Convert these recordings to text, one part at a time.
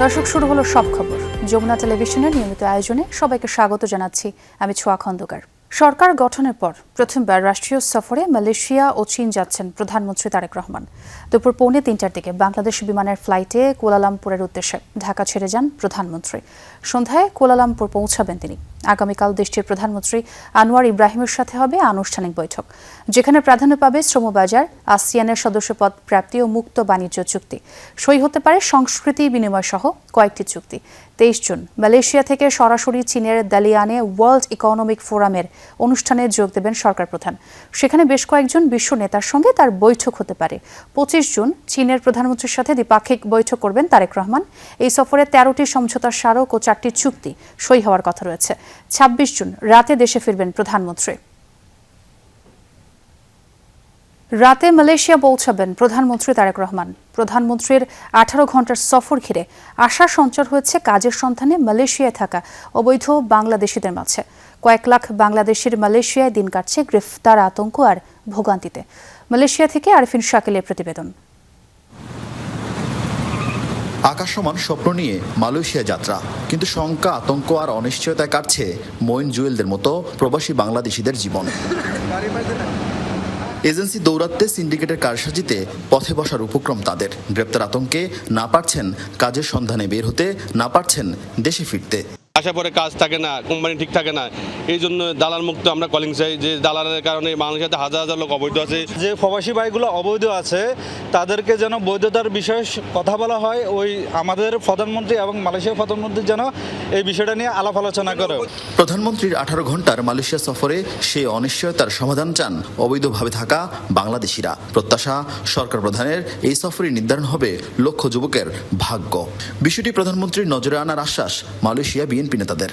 দর্শক, শুরু হলো সব খবর। যমুনা টেলিভিশনের নিয়মিত আয়োজনে সবাইকে স্বাগত জানাচ্ছি। আমি ছোয়া খন্দকার। সরকার গঠনের পর প্রথমবার রাষ্ট্রীয় সফরে মালয়েশিয়া ও চীন যাচ্ছেন প্রধানমন্ত্রী তারেক রহমান। দুপুর 2:45টার দিকে বাংলাদেশ বিমানের ফ্লাইটে কুয়ালালামপুরের উদ্দেশ্যে ঢাকা ছেড়ে যান প্রধানমন্ত্রী। সন্ধ্যায় কুয়ালালামপুর পৌঁছাবেন তিনি। আগামীকাল দেশটির প্রধানমন্ত্রী আনোয়ার ইব্রাহিমের সাথে হবে আনুষ্ঠানিক বৈঠক, যেখানে প্রাধান্য পাবে শ্রমবাজার, আসিয়ানের সদস্যপদ প্রাপ্তি ও মুক্ত বাণিজ্য চুক্তি। সই হতে পারে সংস্কৃতি বিনিময় সহ কয়েকটি চুক্তি। 23 জুন মালয়েশিয়া থেকে সরাসরি চীনের দালিয়ানে ওয়ার্ল্ড ইকোনমিক ফোরামের অনুষ্ঠানে যোগ দেবেন সরকার প্রধান। সেখানে বেশ কয়েকজন বিশ্ব নেতার সঙ্গে তার বৈঠক হতে পারে। 25 জুন চীনের প্রধানমন্ত্রীর সাথে দ্বিপাক্ষিক বৈঠক করবেন তারেক রহমান। এই সফরে 13টি সমঝোতার স্মারক ও 4টি চুক্তি সই হওয়ার কথা রয়েছে। 26 জুন রাতে দেশে ফিরবেন প্রধানমন্ত্রী। রাতে মালয়েশিয়া পৌঁছাবেন প্রধানমন্ত্রী তারেক রহমান। প্রধানমন্ত্রীর 18 ঘন্টার সফর ঘিরে আশা সঞ্চার হয়েছে কাজের সন্ধানে মালয়েশিয়ায় থাকা অবৈধ বাংলাদেশিদের মাঝে। কয়েক লাখ বাংলাদেশির মালয়েশিয়ায় দিন কাটছে গ্রেফতার, আতঙ্ক আর ভোগান্তিতে। মালয়েশিয়া থেকে আরিফিন শাকিলের প্রতিবেদন। আকাশ সমান স্বপ্ন নিয়ে মালয়েশিয়া যাত্রা, কিন্তু শঙ্কা, আতঙ্ক আর অনিশ্চয়তায় কাটছে মঈন জুয়েলদের মতো প্রবাসী বাংলাদেশিদের জীবন। এজেন্সি দৌরাত্মে সিন্ডিকেটের কারসাজিতে পথে বসার উপক্রম তাদের। গ্রেপ্তার আতঙ্কে না পারছেন কাজের সন্ধানে বের হতে, না পারছেন দেশে ফিরতে। আশা পরে কাজ থাকে না, কোম্পানি ঠিক থাকে না, এই জন্য দালাল মুক্ত আমরা কলিং চাই। যে দালালের কারণে বাংলাদেশে হাজার হাজার লোক অবৈধ আছে। যে প্রবাসী ভাইগুলো অবৈধ আছে তাদেরকে যেন বৈধতার বিষয়ে কথা বলা হয়। ওই আমাদের প্রধানমন্ত্রী এবং মালয়েশিয়ার প্রধানমন্ত্রী যেন এই বিষয়টা নিয়ে আলাপ আলোচনা করে। প্রধানমন্ত্রীর 18 ঘন্টার মালয়েশিয়া সফরে সেই অনিশ্চয়তার সমাধান চান অবৈধভাবে থাকা বাংলাদেশিরা। প্রত্যাশা, সরকার প্রধানের এই সফরে নির্ধারণ হবে লক্ষ যুবকের ভাগ্য। বিষয়টি প্রধানমন্ত্রীর নজরে আনার আশ্বাস মালয়েশিয়া বিএনপি নেতাদের।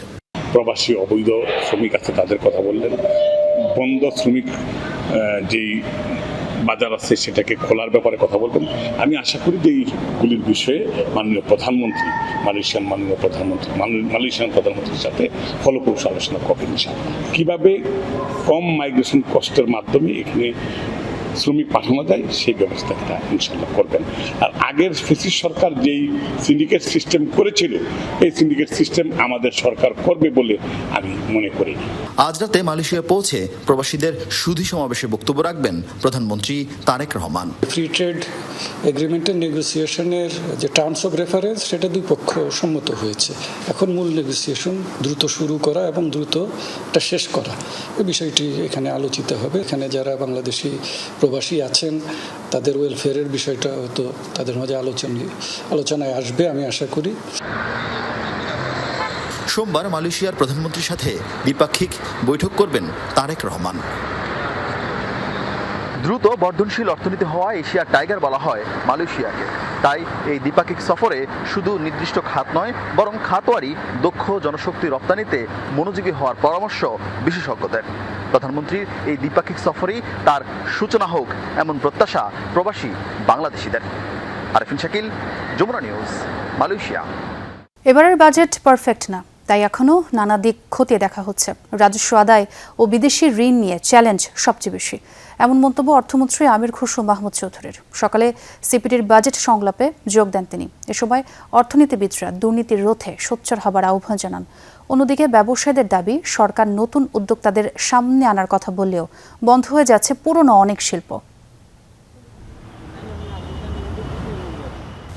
প্রবাসী অবৈধ শ্রমিক আছে তাদের কথা বললেন, বন্ধ শ্রমিক যেই বাজার আছে সেটাকে খোলার ব্যাপারে কথা বলবেন। আমি আশা করি যে এইগুলির বিষয়ে মাননীয় প্রধানমন্ত্রী, মালয়েশিয়ান প্রধানমন্ত্রীর সাথে ফলপ্রসূ আলোচনা করবেন। কিভাবে কম মাইগ্রেশন কষ্টের মাধ্যমে এখানে শ্রমিক পাঠানো যায় সেই ব্যবস্থাটা ইনশাল্লাহ করবেন। আর আগের ফেসিস সরকার যেই সিন্ডিকেট সিস্টেম করেছিল, এই সিন্ডিকেট সিস্টেম আমাদের সরকার করবে বলে আমি মনে করি। আজ রাতে মালয়েশিয়া পৌঁছে প্রবাসীদের সুধী সমাবেশে বক্তব্য রাখবেন প্রধানমন্ত্রী তারেক রহমান। ফ্রি ট্রেড এগ্রিমেন্টের নেগোসিয়েশনের যে টার্মস অফ রেফারেন্স, সেটা দুই পক্ষ সম্মত হয়েছে। এখন মূল নেগোসিয়েশন দ্রুত শুরু করা এবং দ্রুত এটা শেষ করা, এই বিষয়টি এখানে আলোচিত হবে। এখানে যারা বাংলাদেশি প্রবাসী আছেন তাদের ওয়েলফেয়ারের বিষয়টা হয়তো তাদের মাঝে আলোচনায় আসবে, আমি আশা করি। সোমবার মালয়েশিয়ার প্রধানমন্ত্রীর সাথে দ্বিপাক্ষিক বৈঠক করবেন তারেক রহমান। দ্রুত বর্ধনশীল অর্থনীতি হওয়া এশিয়ার টাইগার বলা হয় মালয়েশিয়াকে। তাই এই দ্বিপাক্ষিক সফরে শুধু নির্দিষ্ট খাত নয়, বরং খাতোয়ারি দক্ষ জনশক্তি রপ্তানিতে মনোযোগী হওয়ার পরামর্শ বিশেষজ্ঞদের। প্রধানমন্ত্রীর এই দ্বিপাক্ষিক সফরেই তার সূচনা হোক, এমন প্রত্যাশা প্রবাসী বাংলাদেশিদের। Arifin Shakil, Jamuna news, Malaysia. এবারের বাজেট পারফেক্ট না, তাই এখনও নানা দিক খতিয়ে দেখা হচ্ছে। রাজস্ব আদায় ও বিদেশি ঋণ নিয়ে চ্যালেঞ্জ সবচেয়ে বেশি, এমন মন্তব্য অর্থমন্ত্রী আমির খসরু মাহমুদ চৌধুরীর। সকালে সিপিডির বাজেট সংলাপে যোগ দেন তিনি। এ সময় অর্থনীতিবিদরা দুর্নীতি রোধে সোচ্চার হবার আহ্বান জানান। অন্যদিকে ব্যবসায়ীদের দাবি, সরকার নতুন উদ্যোক্তাদের সামনে আনার কথা বললেও বন্ধ হয়ে যাচ্ছে পুরনো অনেক শিল্প।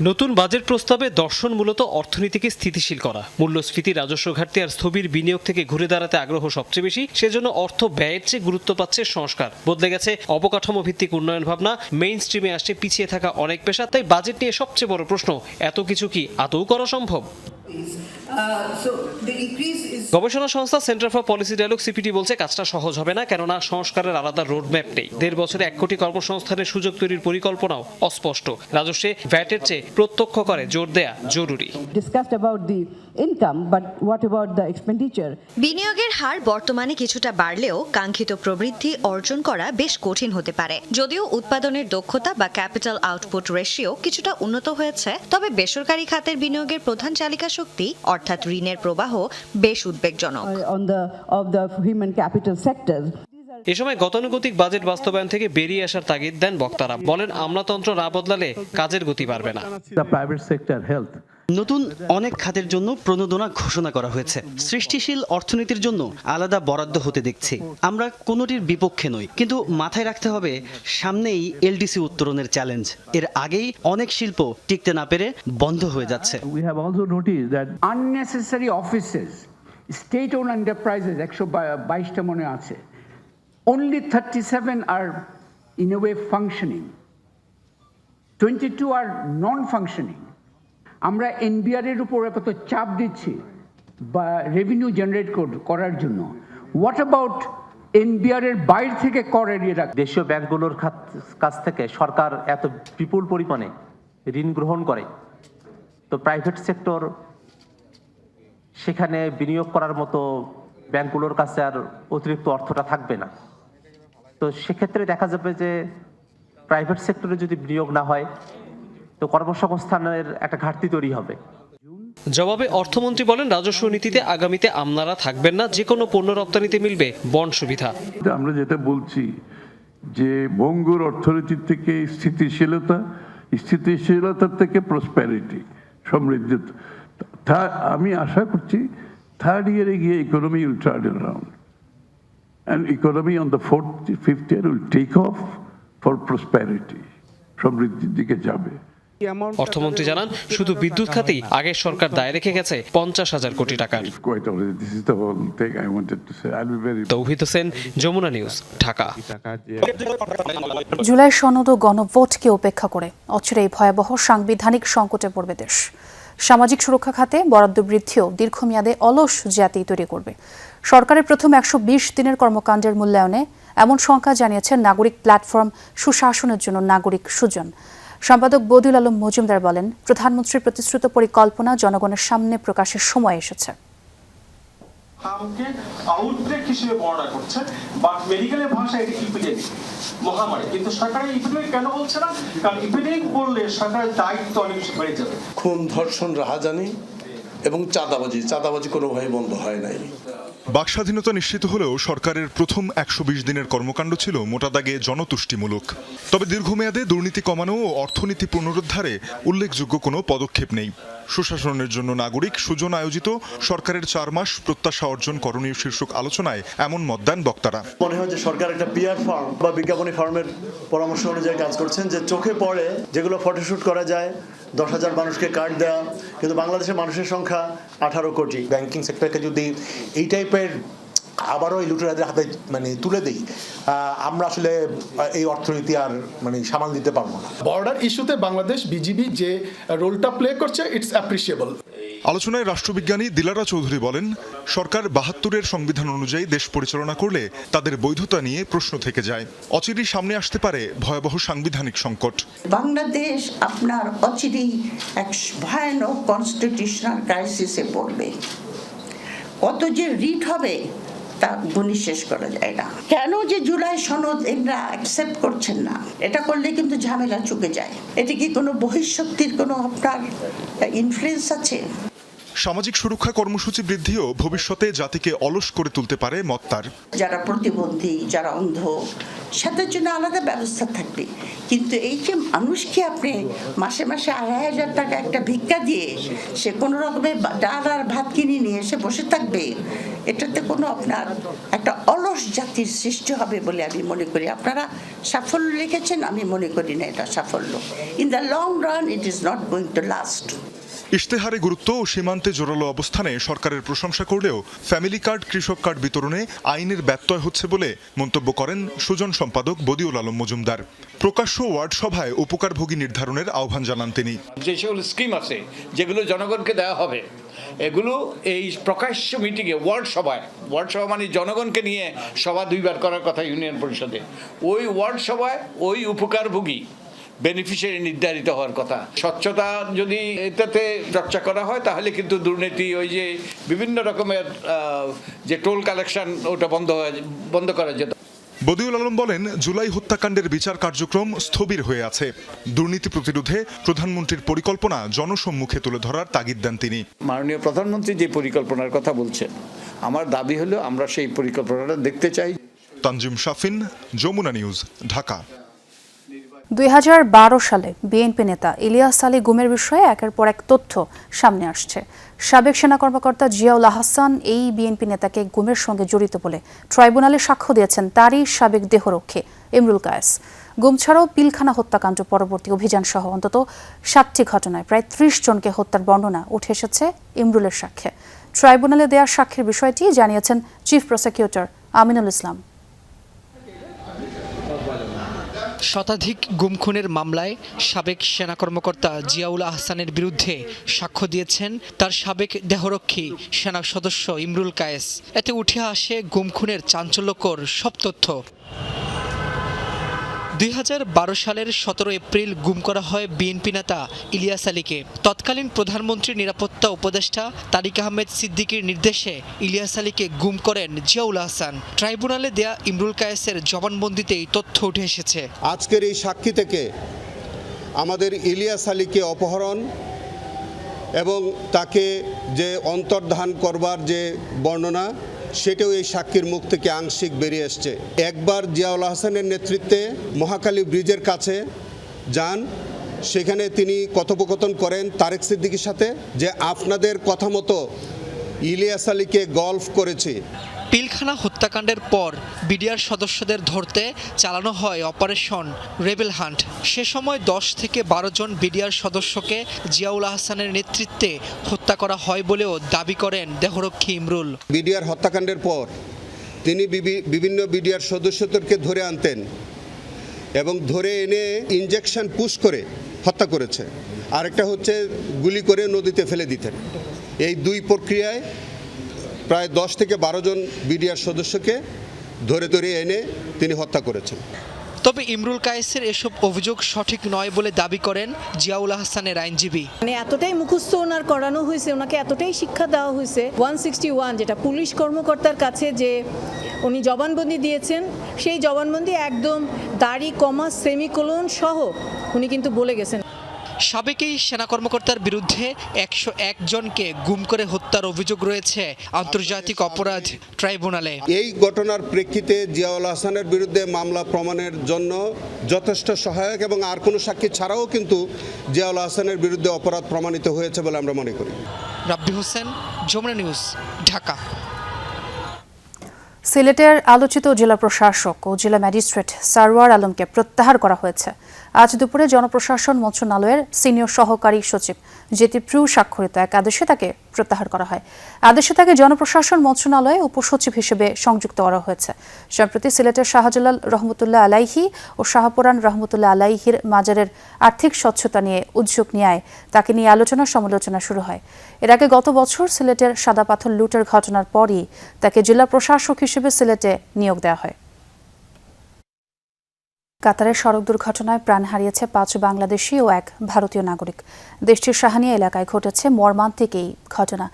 নতুন বাজেট প্রস্তাবে দর্শন মূলত অর্থনীতিকে স্থিতিশীল করা। মূল্যস্ফীতি, রাজস্ব ঘাটতি আর স্থবির বিনিয়োগ থেকে ঘুরে দাঁড়াতে আগ্রহ সবচেয়ে বেশি। সেজন্য অর্থ ব্যয়ের চেয়ে গুরুত্ব পাচ্ছে সংস্কার। বদলে গেছে অবকাঠামো ভিত্তিক উন্নয়ন ভাবনা, মেইন স্ট্রিমে আসছে পিছিয়ে থাকা অনেক পেশা। তাই বাজেট নিয়ে সবচেয়ে বড় প্রশ্ন, এত কিছু কি আদৌ করা সম্ভব? গবেষণা সংস্থা centre for policy dialogue CPD বলছে কাজটা সহজ হবে না, কেননা সংস্কারের আলাদা রোডম্যাপ নেই। 1.5 বছরে 1 কোটি কর্মসংস্থানের সুযোগ তৈরির পরিকল্পনাও অস্পষ্ট। রাজস্বে ভ্যাটের চেয়ে প্রত্যক্ষ করে জোর দেয়া জরুরি। বিনিয়োগের হার বর্তমানে কিছুটা বাড়লেও কাঙ্ক্ষিত প্রবৃদ্ধি অর্জন করা বেশ কঠিন হতে পারে। যদিও উৎপাদনের দক্ষতা বা ক্যাপিটাল আউটপুট রেশিও কিছুটা উন্নত হয়েছে, তবে বেসরকারি খাতের বিনিয়োগের প্রধান চালিকা শক্তি অর্থাৎ ঋণের প্রবাহ বেশ উদ্বেগজনক। এ সময় গতানুগতিক বাজেট বাস্তবায়ন থেকে বেরিয়ে আসার তাগিদ দেন বক্তারা। বলেন, আমলাতন্ত্র না বদলালে কাজের গতি বাড়বে না। নতুন অনেক খাতের জন্য প্রণোদনা ঘোষণা করা হয়েছে। সৃষ্টিশীল অর্থনীতির জন্য আলাদা বরাদ্দ হতে দেখছি। আমরা কোনোটির বিপক্ষে নই, কিন্তু মাথায় রাখতে হবে সামনেই এলডিসি উত্তরণের চ্যালেঞ্জ। এর আগেই অনেক শিল্প টিকতে না পেরে বন্ধ হয়ে যাচ্ছে। We have also noticed that unnecessary offices, state-owned enterprises, 122টা মনে আছে, only 37 are in a way functioning, 22 are non-functioning. আমরা এনবিআর এর উপর এত চাপ দিচ্ছি বা রেভিনিউ জেনারেট করার জন্য, হোয়াট অ্যাবাউট এনবিআর এর বাইরে থেকে কর এড়িয়ে রাখা? দেশীয় ব্যাংকগুলোর কাছ থেকে সরকার এত বিপুল পরিমাণে ঋণ গ্রহণ করে, তো প্রাইভেট সেক্টর সেখানে বিনিয়োগ করার মতো ব্যাংকগুলোর কাছে আর অতিরিক্ত অর্থটা থাকবে না। তো সেক্ষেত্রে দেখা যাবে যে প্রাইভেট সেক্টরে যদি বিনিয়োগ না হয় তো কর্মসংস্থানের একটা ঘাটতি তৈরি হবে। জবাবে অর্থমন্ত্রী বলেন, রাজস্ব নীতিতে আগামীতে আমলারা থাকবেন না, যে কোনো পণ্য রপ্তানিতে মিলবে বন্ড সুবিধা। আমরা যেটা বলছি যে ভঙ্গুর অর্থনীতির থেকে স্থিতিশীলতার থেকে প্রসপ্যারিটি, সমৃদ্ধি, আমি আশা করছি থার্ড ইয়ারে গিয়ে economy will turn around and economy on the fifth year will take off for prosperity, সমৃদ্ধির দিকে যাবে। অর্থমন্ত্রী জানান, শুধু বিদ্যুৎ খাতেই আগের সরকার দায় রেখে গেছে 50,000 কোটি টাকার। তৌহিদ হোসেন, যমুনা নিউজ, ঢাকা। জুলাই সনদ ও গণভোটকে উপেক্ষা করে অচিরেই ভয়াবহ সাংবিধানিক সংকটে পড়বে দেশ। সামাজিক সুরক্ষা খাতে বরাদ্দ বৃদ্ধিও দীর্ঘমেয়াদে অলস জাতি তৈরি করবে। সরকারের প্রথম 120 দিনের কর্মকাণ্ডের মূল্যায়নে এমন সংখ্যা জানিয়েছেন নাগরিক প্ল্যাটফর্ম সুশাসনের জন্য নাগরিক সুজন। সম্পাদক বদিউল আলম মজুমদার বলেন, প্রধানমন্ত্রীর প্রতিশ্রুত পরিকল্পনা জনগণের সামনে প্রকাশের সময় এসেছে। আউটব্রেক হিসেবে বর্ণনা করছে, বাট মেডিকেলের ভাষায় এটা ইপিডেমিক, মহামারী। কিন্তু সরকার ইপিডেমিক কেন বলছে না? কারণ ইপিডেমিক বললে সরকারের দায়িত্ব অনেক বেশি বেড়ে যাবে। খুন, ধর্ষণ, রাহাজানি এবং চাঁদাবাজি কোনোভাবেই বন্ধ হয় নাই। বাকস্বাধীনতা নিশ্চিত হলেও সরকারের প্রথম 120 দিনের কর্মকাণ্ড ছিল মোটা দাগে জনতুষ্টিমূলক। তবে দীর্ঘমেয়াদে দুর্নীতি কমানো ও অর্থনীতি পুনরুদ্ধারে উল্লেখযোগ্য কোনো পদক্ষেপ নেই। সুশাসনের জন্য নাগরিক সুজন আয়োজিত সরকারের 4 মাস প্রত্যাশা অর্জন করণীয় শীর্ষক আলোচনায় এমন মত দেন বক্তারা। মনে হয় যে সরকার একটা পিআর ফার্ম বা বিজ্ঞাপনী ফার্মের পরামর্শ অনুযায়ী কাজ করছেন, যে চোখে পড়ে যেগুলো ফটোশুট করা যায়, 10,000 মানুষকে কার্ড দেওয়া, কিন্তু বাংলাদেশের মানুষের সংখ্যা 18 কোটি। ব্যাংকিং সেক্টরকে যদি এই টাইপের আবারও এই লুটেরাদের হাতে তুলে দেই, আমরা আসলে এই অর্থনীতি আর সামাল দিতে পারবো না। বর্ডার ইস্যুতে বাংলাদেশ বিজিবি যে রোলটা প্লে করছে, ইটস অ্যাপ্রিসিয়েবল। আলোচনায় রাষ্ট্রবিজ্ঞানী দিলারা চৌধুরী বলেন, সরকার 72-এর সংবিধান অনুযায়ী দেশ পরিচালনা করলে তাদের বৈধতা নিয়ে প্রশ্ন থেকে যায়। অচিরেই সামনে আসতে পারে ভয়াবহ সাংবিধানিক সংকট। বাংলাদেশ আপনার অচিরেই এক ভয়ানক কনস্টিটিউশনাল ক্রাইসিসে পড়বে। কত যে রিট হবে তা গুণী শেষ করা যায় না। কেন যে জুলাই সনদ এরা অ্যাকসেপ্ট করছেন না? এটা করলে কিন্তু ঝামেলা চুকে যায়। এটা কি কোনো বহিঃশক্তির কোনো আপনার ইনফ্লুয়েন্স আছে? সামাজিক সুরক্ষা কর্মসূচি বৃদ্ধিও ভবিষ্যতে জাতিকে অলস করে তুলতে পারে মত তার। যারা প্রতিবন্ধী, যারা অন্ধ, সেটার জন্য আলাদা ব্যবস্থা থাকবে। কিন্তু এই যে মানুষকে আপনি মাসে মাসে 2,500 টাকা একটা ভিক্ষা দিয়ে সে কোনো রকমের ডাল আর ভাত কিনে নিয়ে এসে বসে থাকবে, এটাতে কোনো আপনার একটা অলস জাতির সৃষ্টি হবে বলে আমি মনে করি। আপনারা সাফল্য লিখেছেন, আমি মনে করি না এটা সাফল্য। In the long run it is not going to last. ইশতেহারে গুরুত্ব ও সীমান্তে জোরালো অবস্থানে সরকারের প্রশংসা করলেও ফ্যামিলি কার্ড, কৃষক কার্ড বিতরণে আইনের ব্যত্যয় হচ্ছে বলে মন্তব্য করেন সুজন সম্পাদক বদিউল আলম মজুমদার। প্রকাশ্য ওয়ার্ড সভায় উপকারভোগী নির্ধারণের আহ্বান জানান তিনি। যে সকল স্কিম আছে যেগুলো জনগণকে দেওয়া হবে, এগুলো এই প্রকাশ্য মিটিংয়ে ওয়ার্ড সভা মানে জনগণকে নিয়ে সভা 2 বার করার কথা ইউনিয়ন পরিষদে, ওই ওয়ার্ড সভায় ওই উপকারভোগী বেনিফিশিয়ারি নির্ধারিত হওয়ার কথা। স্বচ্ছতা যদি এটাতে চর্চা করা হয় তাহলে কিন্তু দুর্নীতি, ওই যে বিভিন্ন রকমের যে টোল কালেকশন, ওটা বন্ধ করা যেত। বদিউল আলম বলেন, জুলাই হত্যাকাণ্ডের বিচার কার্যক্রম স্থবির হয়ে আছে। দুর্নীতি প্রতিরোধে প্রধানমন্ত্রীর পরিকল্পনা জনসম্মুখে তুলে ধরার তাগিদ দেন তিনি। মাননীয় প্রধানমন্ত্রী যে পরিকল্পনার কথা বলছেন, আমার দাবি হলো আমরা সেই পরিকল্পনাটা দেখতে চাই। তানজিম শাফিন, যমুনা নিউজ, ঢাকা। 2012 সালে বিএনপি নেতা ইলিয়াস আলী গুমের বিষয়ে একের পর এক তথ্য সামনে আসছে। সাবেক সেনা কর্মকর্তা জিয়াউল আহসান এই বিএনপি নেতাকে গুমের সঙ্গে জড়িত বলে ট্রাইব্যুনালে সাক্ষ্য দিয়েছেন তারই সাবেক দেহরক্ষী ইমরুল কায়েস। গুম ছাড়াও পিলখানা হত্যাকাণ্ড পরবর্তী অভিযান সহ অন্তত 7টি ঘটনায় প্রায় 30 জনকে হত্যার বর্ণনা উঠে এসেছে ইমরুলের সাক্ষ্যে। ট্রাইব্যুনালে দেওয়া সাক্ষ্যের বিষয়টি জানিয়েছেন চিফ প্রসিকিউটর আমিনুল ইসলাম। শতাধিক গুম খুনের মামলায় সাবেক সেনা কর্মকর্তা জিয়াউল আহসানের বিরুদ্ধে সাক্ষ্য দিয়েছেন তার সাবেক দেহরক্ষী সেনা সদস্য ইমরুল কায়েস। এতে উঠে আসে গুম খুনের চাঞ্চল্যকর সব তথ্য। 2012 সালের 17 এপ্রিল গুম করা হয় বিএনপি নেতা ইলিয়াস আলীকে। তৎকালীন প্রধানমন্ত্রীর নিরাপত্তা উপদেষ্টা তারিক আহমেদ সিদ্দিকীর নির্দেশে ইলিয়াস আলীকে গুম করেন জিয়াউল আহসান। ট্রাইব্যুনালে দেয়া ইমরুল কায়েসের জবানবন্দিতে এই তথ্য উঠে এসেছে। আজকের এই সাক্ষী থেকে আমাদের ইলিয়াস আলীকে অপহরণ এবং তাকে যে অন্তর্ধান করবার যে বর্ণনা, সেটাও এই সাক্ষীর মুখ থেকে আংশিক বেরিয়ে এসছে। একবার জিয়াউল আহসানের নেতৃত্বে মহাখালী ব্রিজের কাছে যান, সেখানে তিনি কথোপকথন করেন তারেক সিদ্দিকীর সাথে যে আপনাদের কথা মতো ইলিয়াস আলীকে গল্ফ করেছি। পিলখানা হত্যাকাণ্ডের পর বিডিআর সদস্যদের ধরতে চালানো হয় অপারেশন রেবেল হান্ট। সে সময় 10 থেকে 12 জন বিডিআর সদস্যকে জিয়াউল আহসানের নেতৃত্বে হত্যা করা হয় বলেও দাবি করেন দেহরক্ষী ইমরুল। বিডিআর হত্যাকাণ্ডের পর তিনি বিভিন্ন বিডিআর সদস্যদেরকে ধরে আনতেন এবং ধরে এনে ইনজেকশন পুশ করে হত্যা করেছে। আরেকটা হচ্ছে গুলি করে নদীতে ফেলে দিতেন। এই দুই প্রক্রিয়ায় প্রায় 10 থেকে 12 জন বিডিআর সদস্যকে ধরে এনে তিনি হত্যা করেছেন। তবে ইমরুল কায়েসের এসব অভিযোগ সঠিক নয় বলে দাবি করেন জিয়াউল আহসানের আইনজীবী। মানে এতটাই মুখস্থ ওনার করানো হয়েছে, ওনাকে এতটাই শিক্ষা দেওয়া হয়েছে। 161 যেটা পুলিশ কর্মকর্তার কাছে যে উনি জবানবন্দি দিয়েছেন, সেই জবানবন্দি একদম দাড়ি কমা সেমিকোলন সহ উনি কিন্তু বলে গেছেন। সাবেক এই সেনা কর্মকর্তার বিরুদ্ধে 101 জনকে গুম করে হত্যার অভিযোগ রয়েছে আন্তর্জাতিক অপরাধ ট্রাইব্যুনালে। এই ঘটনার প্রেক্ষিতে জিয়াউল আহসানের বিরুদ্ধে মামলা প্রমাণের জন্য যথেষ্ট সহায়ক এবং আর কোনো সাক্ষী ছাড়াও কিন্তু জিয়াউল আহসানের বিরুদ্ধে অপরাধ প্রমাণিত হয়েছে বলে আমরা মনে করি। রাব্বি হোসেন, যমুনা নিউজ, ঢাকা। সিলেটের আলোচিত জেলা প্রশাসক ও জেলা ম্যাজিস্ট্রেট সারওয়ার আলমকে প্রত্যাহার করা হয়েছে। আজ দুপুরে জনপ্রশাসন মন্ত্রণালয়ের সিনিয়র সহকারী সচিব জেতিপ্রু স্বাক্ষরিত এক আদেশে তাকে প্রত্যাহার করা হয়। আদেশে তাকে জনপ্রশাসন মন্ত্রণালয়ে উপসচিব হিসেবে সংযুক্ত করা হয়েছে। সম্প্রতি সিলেটের শাহজালাল রহমতুল্লাহ আলাইহি ও শাহপুরান রহমতুল্লাহ আলাইহির মাজারের আর্থিক স্বচ্ছতা নিয়ে উদ্যোগ নেয় তাকে নিয়ে আলোচনা সমালোচনা শুরু হয়। এর আগে গত বছর সিলেটের সাদা পাথর লুটের ঘটনার পরই তাকে জেলা প্রশাসক হিসেবে সিলেটে নিয়োগ দেওয়া হয়। কাতারের সড়ক দুর্ঘটনায় প্রাণ হারিয়েছে 5 বাংলাদেশি ও 1 ভারতীয় নাগরিক। দেশটির সাহানিয়া এলাকায় ঘটেছে মর্মান্তিক এই ঘটনা।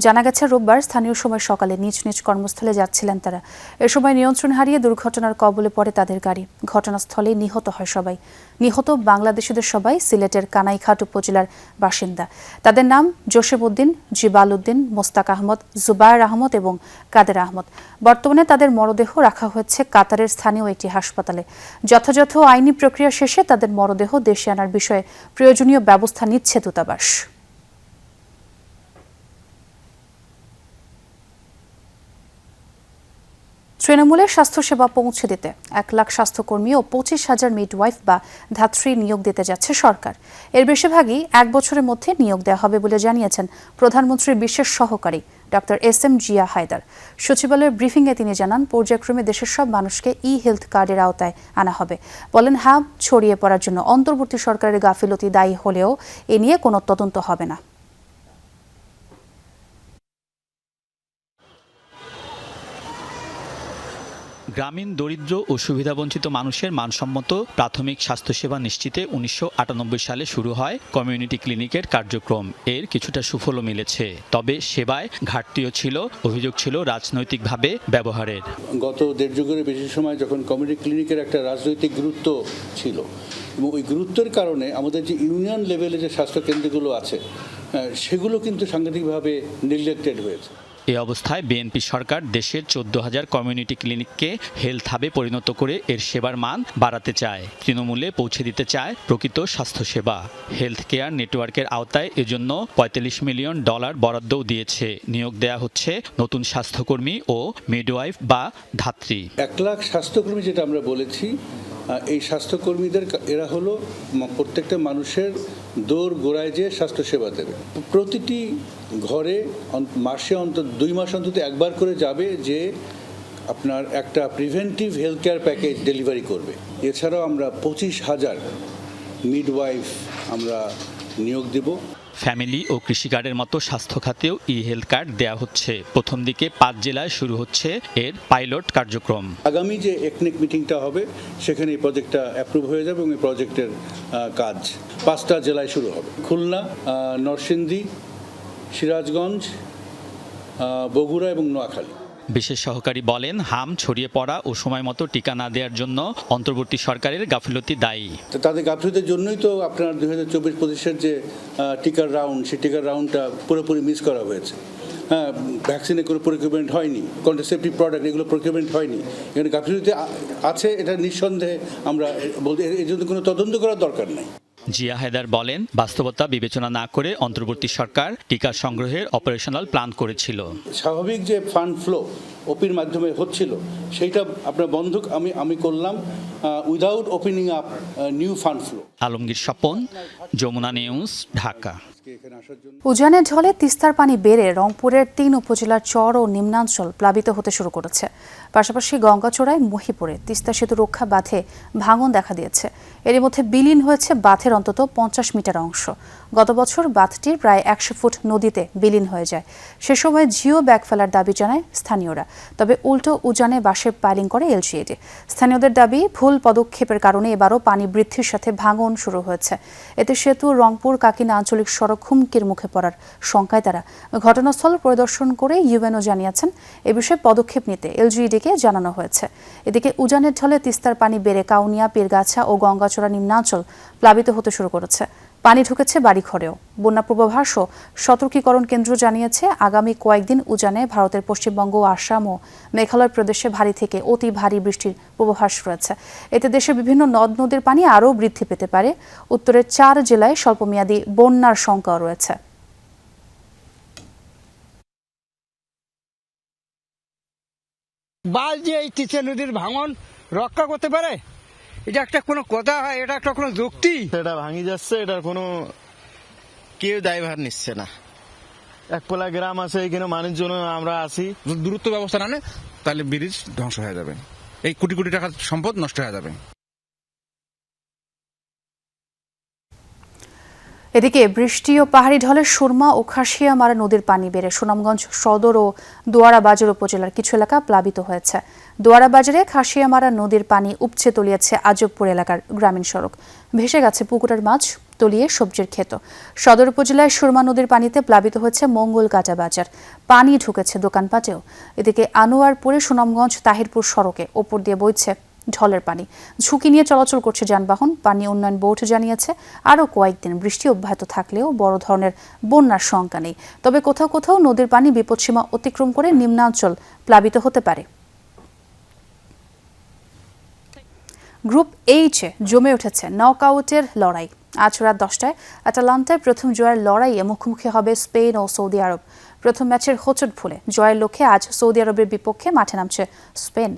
জানা গেছে রোববার স্থানীয় সময় সকালে নিজ নিজ কর্মস্থলে যাচ্ছিলেন তারা। এ সময় নিয়ন্ত্রণ হারিয়ে দুর্ঘটনার কবলে পড়ে তাদের গাড়ি। ঘটনাস্থলে নিহত হয় সবাই। নিহত বাংলাদেশিদের সবাই সিলেটের কানাইঘাট উপজেলার বাসিন্দা। তাদের নাম জোসেফ উদ্দিন, জিবাল উদ্দিন, মোস্তাক আহমদ, জুবায়ের আহমদ এবং কাদের আহমদ। বর্তমানে তাদের মরদেহ রাখা হয়েছে কাতারের স্থানীয় একটি হাসপাতালে। যথাযথ আইনি প্রক্রিয়া শেষে তাদের মরদেহ দেশে আনার বিষয়ে প্রয়োজনীয় ব্যবস্থা নিচ্ছে দূতাবাস। তৃণমূলের স্বাস্থ্যসেবা পৌঁছে দিতে 1 লাখ স্বাস্থ্যকর্মী ও 25,000 মিডওয়াইফ বা ধাত্রী নিয়োগ দিতে যাচ্ছে সরকার। এর বেশিরভাগই 1 বছরের মধ্যে নিয়োগ দেওয়া হবে বলে জানিয়েছেন প্রধানমন্ত্রীর বিশেষ সহকারী ডক্টর SM জিয়া হায়দার। সচিবালয়ের ব্রিফিংয়ে তিনি জানান, পর্যায়ক্রমে দেশের সব মানুষকে হেলথ কার্ডের আওতায় আনা হবে। বলেন, হাব ছড়িয়ে পড়ার জন্য অন্তর্বর্তী সরকারের গাফিলতি দায়ী হলেও এ নিয়ে কোনো তদন্ত হবে না। গ্রামীণ দরিদ্র ও সুবিধাবঞ্চিত মানুষের মানসম্মত প্রাথমিক স্বাস্থ্যসেবা নিশ্চিতে 1998 সালে শুরু হয় কমিউনিটি ক্লিনিকের কার্যক্রম। এর কিছুটা সুফলও মিলেছে, তবে সেবায় ঘাটতিও ছিল। অভিযোগ ছিল রাজনৈতিকভাবে ব্যবহারের। গত 1.5 যুগের বেশি সময় যখন কমিউনিটি ক্লিনিকের একটা রাজনৈতিক গুরুত্ব ছিল এবং ওই গুরুত্বের কারণে আমাদের যে ইউনিয়ন লেভেলে যে স্বাস্থ্যকেন্দ্রগুলো আছে সেগুলো কিন্তু সাংঘাতিকভাবে নেগলেক্টেড হয়েছে। এ অবস্থায় বিএনপি সরকার দেশের 14,000 কমিউনিটি ক্লিনিককে হেলথ হাবে পরিণত করে এর সেবার মান বাড়াতে চায়, তৃণমূলে পৌঁছে দিতে চায় প্রকৃত স্বাস্থ্যসেবা। হেলথ কেয়ার নেটওয়ার্কের আওতায় এজন্য $45 মিলিয়ন বরাদ্দও দিয়েছে। নিয়োগ দেয়া হচ্ছে নতুন স্বাস্থ্যকর্মী ও মিডওয়াইফ বা ধাত্রী। 1 লাখ স্বাস্থ্যকর্মী যেটা আমরা বলেছি, এই স্বাস্থ্যকর্মীদের এরা হলো প্রত্যেকটা মানুষের দৌড় গোড়ায় যে স্বাস্থ্যসেবা দেবে। প্রতিটি ঘরে মাসে অন্তত 2 মাস অন্তত একবার করে যাবে, যে আপনার একটা preventive health care package delivery করবে। এছাড়াও আমরা 25,000 মিডওয়াইফ আমরা নিয়োগ দেব। ফ্যামিলি ও কৃষি কার্ডের মতো স্বাস্থ্য খাতেও হেলথ কার্ড দেয়া হচ্ছে। প্রথম দিকে 5 জেলায় শুরু হচ্ছে এর পাইলট কার্যক্রম। আগামী যে একনেক মিটিংটা হবে সেখানে এই প্রজেক্টটা অ্যাপ্রুভ হয়ে যাবে এবং এই প্রজেক্টের কাজ 5টা জেলায় শুরু হবে: খুলনা, নরসিংদী, সিরাজগঞ্জ, বগুড়া এবং নোয়াখালী। বিশেষ সহকারী বলেন, হাম ছড়িয়ে পড়া ও সময় মতো টিকা না দেওয়ার জন্য অন্তর্বর্তী সরকারের গাফিলতি দায়ী। তাদের গাফিলতির জন্যই তো আপনার 2024-25-এর যে টিকার রাউন্ড, সেই টিকার রাউন্ডটা পুরোপুরি মিস করা হয়েছে। হ্যাঁ, ভ্যাকসিনের কোনো প্রকিউরমেন্ট হয়নি, কন্ট্রাসেপটিভ প্রোডাক্ট এগুলো প্রকিউরমেন্ট হয়নি। এখানে গাফিলতি আছে, এটা নিঃসন্দেহে আমরা বলতে, এর জন্য কোনো তদন্ত করার দরকার নেই। জিয়া হায়দার বলেন, বাস্তবতা বিবেচনা না করে অন্তর্বর্তী সরকার টিকা সংগ্রহের অপারেশনাল প্ল্যান করেছিল। স্বাভাবিক যে ফান্ড ফ্লো ওপির মাধ্যমে হচ্ছিল, সেইটা আপনার বন্ধ আমি করলাম without opening up new fund flow. Alamgir Swapan, Jamuna news, Dhaka. উজানের ঢলে তিস্তার পানি বেড়ে রংপুরের 3 উপজেলার চর ও নিম্নাঞ্চল প্লাবিত হতে শুরু করেছে। পাশাপাশি গঙ্গাচড়ায় মহিপুরে তিস্তা সেতু রক্ষা বাঁধে ভাঙন দেখা দিয়েছে। এর মধ্যে বিলীন হয়েছে বাঁধের অন্তত 50 মিটার অংশ। গত বছর বাঁধটির প্রায় 100 ফুট নদীতে বিলীন হয়ে যায়। সে সময় জিও ব্যাগ ফেলার দাবি জানায় স্থানীয়রা, তবে উল্টো উজানে বাঁশের পাইলিং করে এলজিইডি। স্থানীয়দের দাবি, ভুল পদক্ষেপের কারণে এবারও পানি বৃদ্ধির সাথে ভাঙন শুরু হয়েছে। এতে সেতু রংপুর কাকিনা আঞ্চলিক সড়ক হুমকির মুখে পড়ার শঙ্কায় তারা ঘটনাস্থল পরিদর্শন করে ইউএনও জানিয়েছেন এ বিষয়ে পদক্ষেপ নিতে এলজিইডিকে জানানো হয়েছে। এদিকে উজানের ঢলে তিস্তার পানি বেড়ে কাউনিয়া, পীরগাছা ও গঙ্গাচড়া নিম্নাঞ্চল প্লাবিত হতে শুরু করেছে। পানি ঢুকেছে বাড়িঘরেও। বন্যা পূর্বাভাস ও সতর্কীকরণ কেন্দ্র জানিয়েছে, আগামী কয়েকদিন উজানে ভারতের পশ্চিমবঙ্গ, আসাম ও মেঘালয় প্রদেশে ভারী থেকে অতি ভারী বৃষ্টির পূর্বাভাস রয়েছে। এতে দেশের বিভিন্ন নদ নদীর পানি আরও বৃদ্ধি পেতে পারে। উত্তরের 4 জেলায় স্বল্পমেয়াদী বন্যার শঙ্কা রয়েছে। বাল যে এই তিস্তা নদীর ভাঙন রক্ষা করতে পারে, এটা একটা কোনো কথা হয়? এটা একটা কোনো যুক্তি? এটা ভাঙি যাচ্ছে, এটার কোনো কেউ দায়ভার নিচ্ছে না। একপলা গ্রাম আছে, এখানে মানুষজন আমরা আছি। দ্রুত ব্যবস্থা না নেয় তাহলে ব্রিজ ধ্বংস হয়ে যাবে, এই কোটি কোটি টাকার সম্পদ নষ্ট হয়ে যাবে। এদিকে বৃষ্টি ও পাহাড়ি ঢলে সুরমা ও খাসিয়ামারা নদীর পানি বেড়ে সুনামগঞ্জ সদর ও দোয়ারাবাজার উপজেলার কিছু এলাকা প্লাবিত হয়েছে। দোয়ারাবাজারে খাসিয়ামারা নদীর পানি উপচে তলিয়েছে আজবপুর এলাকার গ্রামীণ সড়ক। ভেসে গেছে পুকুরের মাছ, তলিয়ে সবজির ক্ষেত। সদর উপজেলায় সুরমা নদীর পানিতে প্লাবিত হয়েছে মঙ্গল কাটা বাজার। পানি ঢুকেছে দোকানপাটেও। এদিকে আনোয়ারপুরে সুনামগঞ্জ তাহিরপুর সড়কে ওপর দিয়ে বইছে ঢলের পানি। ঝুঁকি নিয়ে চলাচল করছে যানবাহন। পানি উন্নয়ন বোর্ড জানিয়েছে, আরও কয়েকদিন বৃষ্টি অব্যাহত থাকলেও বড় ধরনের বন্যার শঙ্কা নেই। তবে কোথাও কোথাও নদীর পানি বিপদসীমা অতিক্রম করে নিম্নাঞ্চল প্লাবিত হতে পারে। গ্রুপ এইচে জমে উঠেছে নকআউটের লড়াই। আজ রাত 10টায় আটালান্টায় প্রথম জয়ের লড়াইয়ে মুখোমুখি হবে স্পেন ও সৌদি আরব। প্রথম ম্যাচের হোঁচট ভুলে জয়ের লক্ষ্যে আজ সৌদি আরবের বিপক্ষে মাঠে নামছে স্পেন।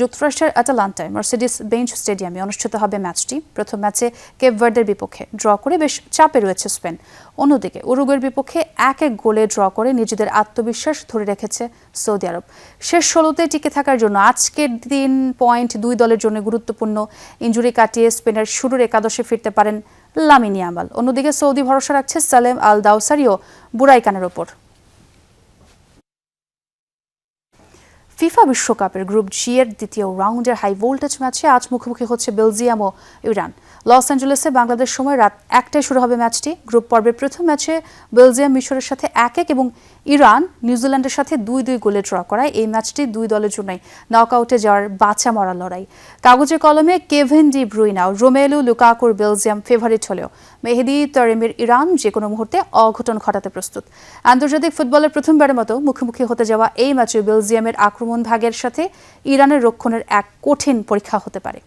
যুক্তরাষ্ট্রের আটালান্টায় মার্সিডিস বেঞ্চ স্টেডিয়ামে অনুষ্ঠিত হবে ম্যাচটি। প্রথম ম্যাচে কেপ ভার্দের বিপক্ষে ড্র করে বেশ চাপে রয়েছে স্পেন। অন্যদিকে উরুগুয়ের বিপক্ষে 1-1 গোলে ড্র করে নিজেদের আত্মবিশ্বাস ধরে রেখেছে সৌদি আরব। শেষ 16তে টিকে থাকার জন্য আজকের দিন পয়েন্ট 2 দলের জন্য গুরুত্বপূর্ণ। ইনজুরি কাটিয়ে স্পেনের শুরুর একাদশে ফিরতে পারেন লামিন ইয়ামাল। অন্যদিকে সৌদি ভরসা রাখছে সালেম আল দাউসারি ও বুরাইকানের ওপর। ফিফা বিশ্বকাপের গ্রুপ জি এর দ্বিতীয় রাউন্ডের হাই ভোল্টেজ ম্যাচে আজ মুখোমুখি হচ্ছে বেলজিয়াম ও ইরান। লস অ্যাঞ্জেলেসে বাংলাদেশ সময় রাত 1টায় শুরু হবে ম্যাচটি। গ্রুপ পর্বের প্রথম ম্যাচে বেলজিয়াম মিশরের সাথে 1-1 এবং ইরান নিউজিল্যান্ডের সাথে 2-2 গোলে ড্র করায় এই ম্যাচটি দুই দলের জন্যই নকআউটে যাওয়ার বাঁচা মরা লড়াই। কাগজে কলমে কেভিন ডি ব্রুইনা ও রোমেলু লুকাকুর বেলজিয়াম ফেভারিট হলেও মেহেদি তারিমের ইরান যে কোনো মুহূর্তে অঘটন ঘটাতে প্রস্তুত। আন্তর্জাতিক ফুটবলের প্রথমবারের মতো মুখোমুখি হতে যাওয়া এই ম্যাচে বেলজিয়ামের আক্রমণ ভাগের সাথে ইরানের রক্ষণের এক কঠিন পরীক্ষা হতে পারে।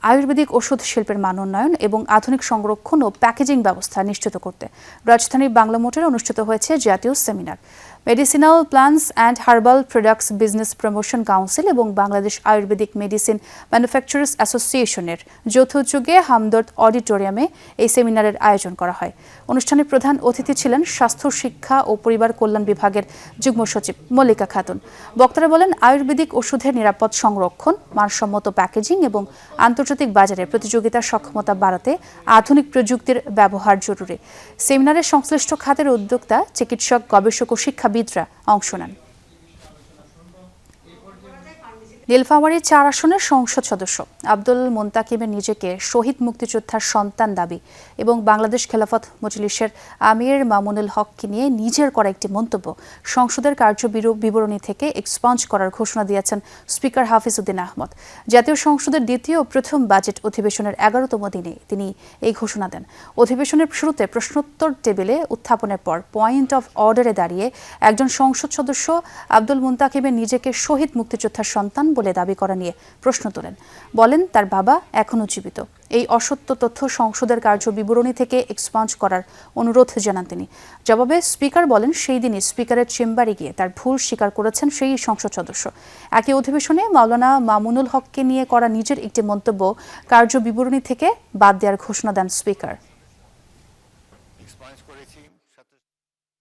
আয়ুর্বেদিক ওষুধ শিল্পের মান উন্নয়ন এবং আধুনিক সংরক্ষণ ও প্যাকেজিং ব্যবস্থা নিশ্চিত করতে রাজধানীর বাংলা মোটরে অনুষ্ঠিত হয়েছে জাতীয় seminar. Medicinal plants and herbal products business promotion council এবং বাংলাদেশ আয়ুর্বেদিক মেডিসিন ম্যানুফ্যাকচারার্স অ্যাসোসিয়েশনের যৌথ উদ্যোগে হামদর্দ অডিটোরিয়ামে এই সেমিনারের আয়োজন করা হয়। অনুষ্ঠানে প্রধান অতিথি ছিলেন স্বাস্থ্য শিক্ষা ও পরিবার কল্যাণ বিভাগের যুগ্ম সচিব মল্লিকা খাতুন। বক্তারা বলেন, আয়ুর্বেদিক ওষুধের নিরাপদ সংরক্ষণ, মানসম্মত প্যাকেজিং এবং আন্তর্জাতিক বাজারে প্রতিযোগিতার সক্ষমতা বাড়াতে আধুনিক প্রযুক্তির ব্যবহার জরুরি। সেমিনারে সংশ্লিষ্ট খাতের উদ্যোক্তা, চিকিৎসক, গবেষক ও শিক্ষাবিদরা অংশ নেন। নীলফামারীর 4 আসনের সংসদ সদস্য আব্দুল মুন্তাকিমের নিজেকে শহীদ মুক্তিযোদ্ধার সন্তান দাবি এবং বাংলাদেশ খেলাফত মজলিসের আমির মামুনুল হককে নিয়ে নিজের করা একটি মন্তব্য সংসদের কার্যবিবরণী থেকে এক্সপাঞ্জ করার ঘোষণা দিয়েছেন স্পিকার হাফিজ উদ্দিন আহমদ। জাতীয় সংসদের দ্বিতীয় ও প্রথম বাজেট অধিবেশনের 11তম দিনে তিনি এই ঘোষণা দেন। অধিবেশনের শুরুতে প্রশ্নোত্তর টেবিলে উত্থাপনের পর পয়েন্ট অফ অর্ডারে দাঁড়িয়ে একজন সংসদ সদস্য আব্দুল মুন্তাকিমের নিজেকে শহীদ মুক্তিযোদ্ধার সন্তান বলে দাবি করা নিয়ে প্রশ্ন তোলেন। বলেন, তার বাবা এখনও জীবিত। এই অসত্য তথ্য সংসদের কার্যবিবরণী থেকে এক্সপাঞ্জ করার অনুরোধ জানান তিনি। জবাবে স্পিকার বলেন, সেই দিনই স্পিকারের চেম্বারে গিয়ে তার ভুল স্বীকার করেছেন সেই সংসদ সদস্য। একই অধিবেশনে মাওলানা মামুনুল হককে নিয়ে করা নিজের একটি মন্তব্য কার্যবিবরণী থেকে বাদ দেওয়ার ঘোষণা দেন স্পিকার।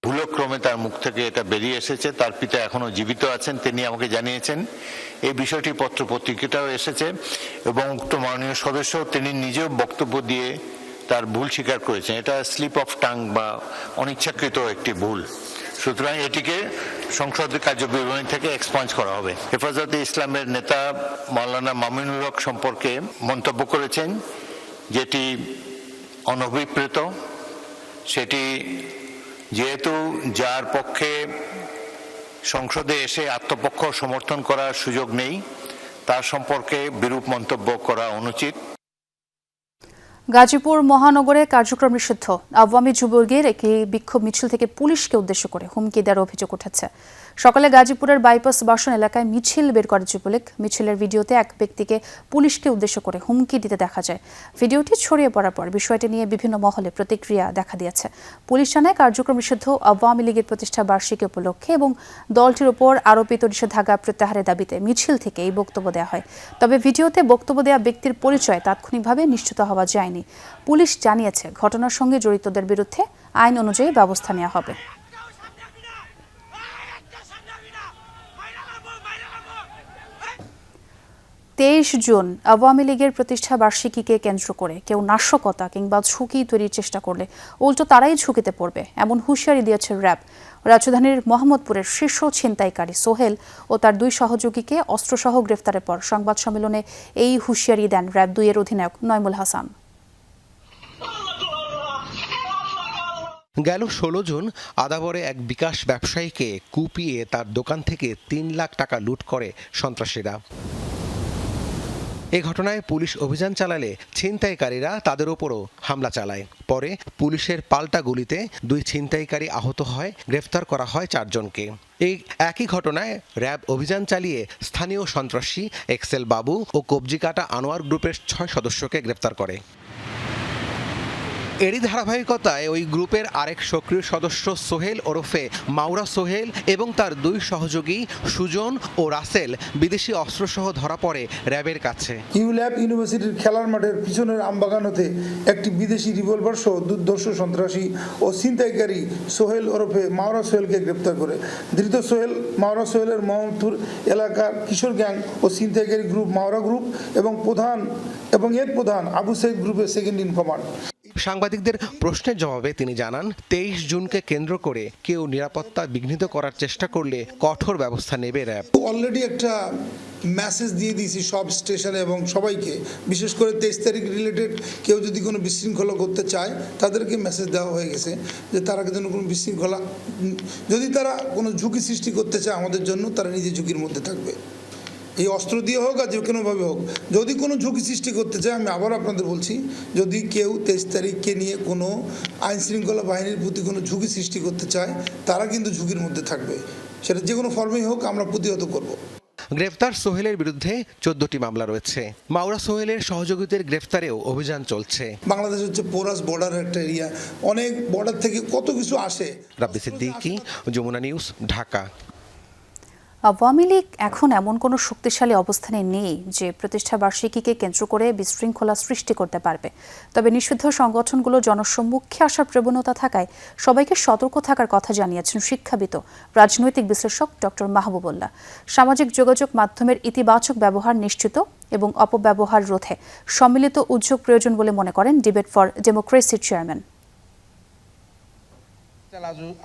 ভুলক্রমে তার মুখ থেকে এটা বেরিয়ে এসেছে। তার পিতা এখনো জীবিত আছেন, তিনি আমাকে জানিয়েছেন। এই বিষয়টি পত্র পত্রিকাটাও এসেছে এবং উক্ত মাননীয় সদস্য তিনি নিজেও বক্তব্য দিয়ে তার ভুল স্বীকার করেছেন। এটা স্লিপ অফ টাং বা অনিচ্ছাকৃত একটি ভুল। সুতরাং এটিকে সংসদের কার্যবিবরণী থেকে এক্সপাঞ্জ করা হবে। হেফাজতে ইসলামের নেতা মাওলানা মামুনুল হক সম্পর্কে মন্তব্য করেছেন যেটি অনভিপ্রেত। সেটি যেহেতু যার পক্ষে সংসদে এসে আত্মপক্ষ সমর্থন করার সুযোগ নেই, তার সম্পর্কে বিরূপ মন্তব্য করা অনুচিত। গাজীপুর মহানগরে কার্যক্রম নিষিদ্ধ আওয়ামী যুবলীগের একটি বিক্ষোভ মিছিল থেকে পুলিশকে উদ্দেশ্য করে হুমকি দেওয়ার অভিযোগ উঠেছে। সকালে গাজীপুরের বাইপাস বাসন এলাকায় মিছিল বের করে যুবলীগ। মিছিলের ভিডিওতে এক ব্যক্তিকে পুলিশকে উদ্দেশ্য করে হুমকি দিতে দেখা যায়। ভিডিওটি ছড়িয়ে পড়ার পর বিষয়টি নিয়ে বিভিন্ন মহলে প্রতিক্রিয়া দেখা দিয়েছে। পুলিশ জানায়, কার্যক্রম নিষিদ্ধ আওয়ামী লীগের প্রতিষ্ঠা বার্ষিকী উপলক্ষে এবং দলটির উপর আরোপিত নিষেধাজ্ঞা প্রত্যাহারের দাবিতে মিছিল থেকে এই বক্তব্য দেওয়া হয়। তবে ভিডিওতে বক্তব্য দেওয়া ব্যক্তির পরিচয় তাৎক্ষণিকভাবে নিশ্চিত হওয়া যায়নি। পুলিশ জানিয়েছে, ঘটনার সঙ্গে জড়িতদের বিরুদ্ধে আইন অনুযায়ী ব্যবস্থা নেওয়া হবে। 23 জুন আওয়ামী লীগের প্রতিষ্ঠা বার্ষিকীকে কেন্দ্র করে কেউ নাশকতা কিংবা ঝুঁকি তৈরির চেষ্টা করলে উল্টো তারাই ঝুঁকিতে পড়বে, এমন হুঁশিয়ারি দিয়েছে র্যাব। রাজধানীর মোহাম্মদপুরের শীর্ষ ছিনতাইকারী সোহেল ও তার 2 সহযোগীকে অস্ত্রসহ গ্রেফতারের পর সংবাদ সম্মেলনে এই হুঁশিয়ারি দেন র্যাব 2 এর অধিনায়ক নয়মুল হাসান। গেল 16 জুন আদাবরে এক বিকাশ ব্যবসায়ীকে কুপিয়ে তার দোকান থেকে 3 লাখ টাকা লুট করে সন্ত্রাসীরা। এই ঘটনায় পুলিশ অভিযান চালালে ছিনতাইকারীরা তাদের উপরও হামলা চালায়। পরে পুলিশের পাল্টা গুলিতে 2 ছিনতাইকারী আহত হয়, গ্রেফতার করা হয় 4 জনকে। এই একই ঘটনায় র্যাব অভিযান চালিয়ে স্থানীয় সন্ত্রাসী এক্সেল বাবু ও কবজিকাটা আনোয়ার গ্রুপের 6 সদস্যকে গ্রেফতার করে। এরই ধারাবাহিকতায় ওই গ্রুপের আরেক সক্রিয় সদস্য সোহেল ওরফে মাওরা সোহেল এবং তার 2 সহযোগী সুজন ও রাসেল বিদেশি অস্ত্রসহ ধরা পড়ে র্যাবের কাছে। ইউল্যাব ইউনিভার্সিটির খেলার মাঠের পিছনের আমবাগান হতে একটি বিদেশি রিভলভার সহ দুর্ধর্ষ সন্ত্রাসী ও ছিনতাইকারী সোহেল ওরফে মাওরা সোহেলকে গ্রেপ্তার করে। ধৃত সোহেল মাওরা সোহেলের মোহাম্মদপুর এলাকার কিশোর গ্যাং ও ছিনতাইকারী গ্রুপ মাওরা গ্রুপ এবং এর প্রধান আবু সাইদ গ্রুপের সেকেন্ড ইন কমান্ড। সাংবাদিকদের প্রশ্নের জবাবে তিনি জানান, 23 জুনকে কেন্দ্র করে কেউ নিরাপত্তা বিঘ্নিত করার চেষ্টা করলে কঠোর ব্যবস্থা নেবে র্যাব। অলরেডি একটা মেসেজ দিয়ে দিয়েছি সব স্টেশনে এবং সবাইকে, বিশেষ করে 23 তারিখ রিলেটেড কেউ যদি কোনো বিশৃঙ্খলা করতে চায় তাদেরকে মেসেজ দেওয়া হয়ে গেছে যে তারা যেন কোনো বিশৃঙ্খলা, যদি তারা কোনো ঝুঁকি সৃষ্টি করতে চায় আমাদের জন্য, তারা নিজে ঝুঁকির মধ্যে থাকবে। এই অস্ত্র দিয়ে হোক আর যে কোনোভাবে হোক, যদি কোনো ঝুঁকি সৃষ্টি করতে চায়, আমি আবার আপনাদের বলছি, যদি কেউ 23 তারিখকে নিয়ে কোনো আইনশৃঙ্খলা বাহিনীর প্রতি কোনো ঝুঁকি সৃষ্টি করতে চায়, তারা কিন্তু ঝুঁকির মধ্যে থাকবে। সেটা যে কোনো ফর্মেই হোক, আমরা প্রতিহত করব। গ্রেফতার সোহেলের বিরুদ্ধে 14টি মামলা রয়েছে। মাওরা সোহেলের সহযোগীদের গ্রেফতারেও অভিযান চলছে। বাংলাদেশ হচ্ছে পোরাস বর্ডার একটা এরিয়া, অনেক বর্ডার থেকে কত কিছু আসে। রাব্বি সিদ্দিকী, যমুনা নিউজ, ঢাকা। আওয়ামী লীগ এখন এমন কোনো শক্তিশালী অবস্থানে নেই যে প্রতিষ্ঠা বার্ষিকীকে কেন্দ্র করে বিশৃঙ্খলা সৃষ্টি করতে পারবে। তবে নিষিদ্ধ সংগঠনগুলো জনসম্মুখে আসার প্রবণতা থাকায় সবাইকে সতর্ক থাকার কথা জানিয়েছেন শিক্ষাবিদ ও রাজনৈতিক বিশ্লেষক ডক্টর মাহবুবুল্লাহ। সামাজিক যোগাযোগ মাধ্যমের ইতিবাচক ব্যবহার নিশ্চিত এবং অপব্যবহার রোধে সম্মিলিত উদ্যোগ প্রয়োজন বলে মনে করেন ডিবেট ফর ডেমোক্রেসির চেয়ারম্যান।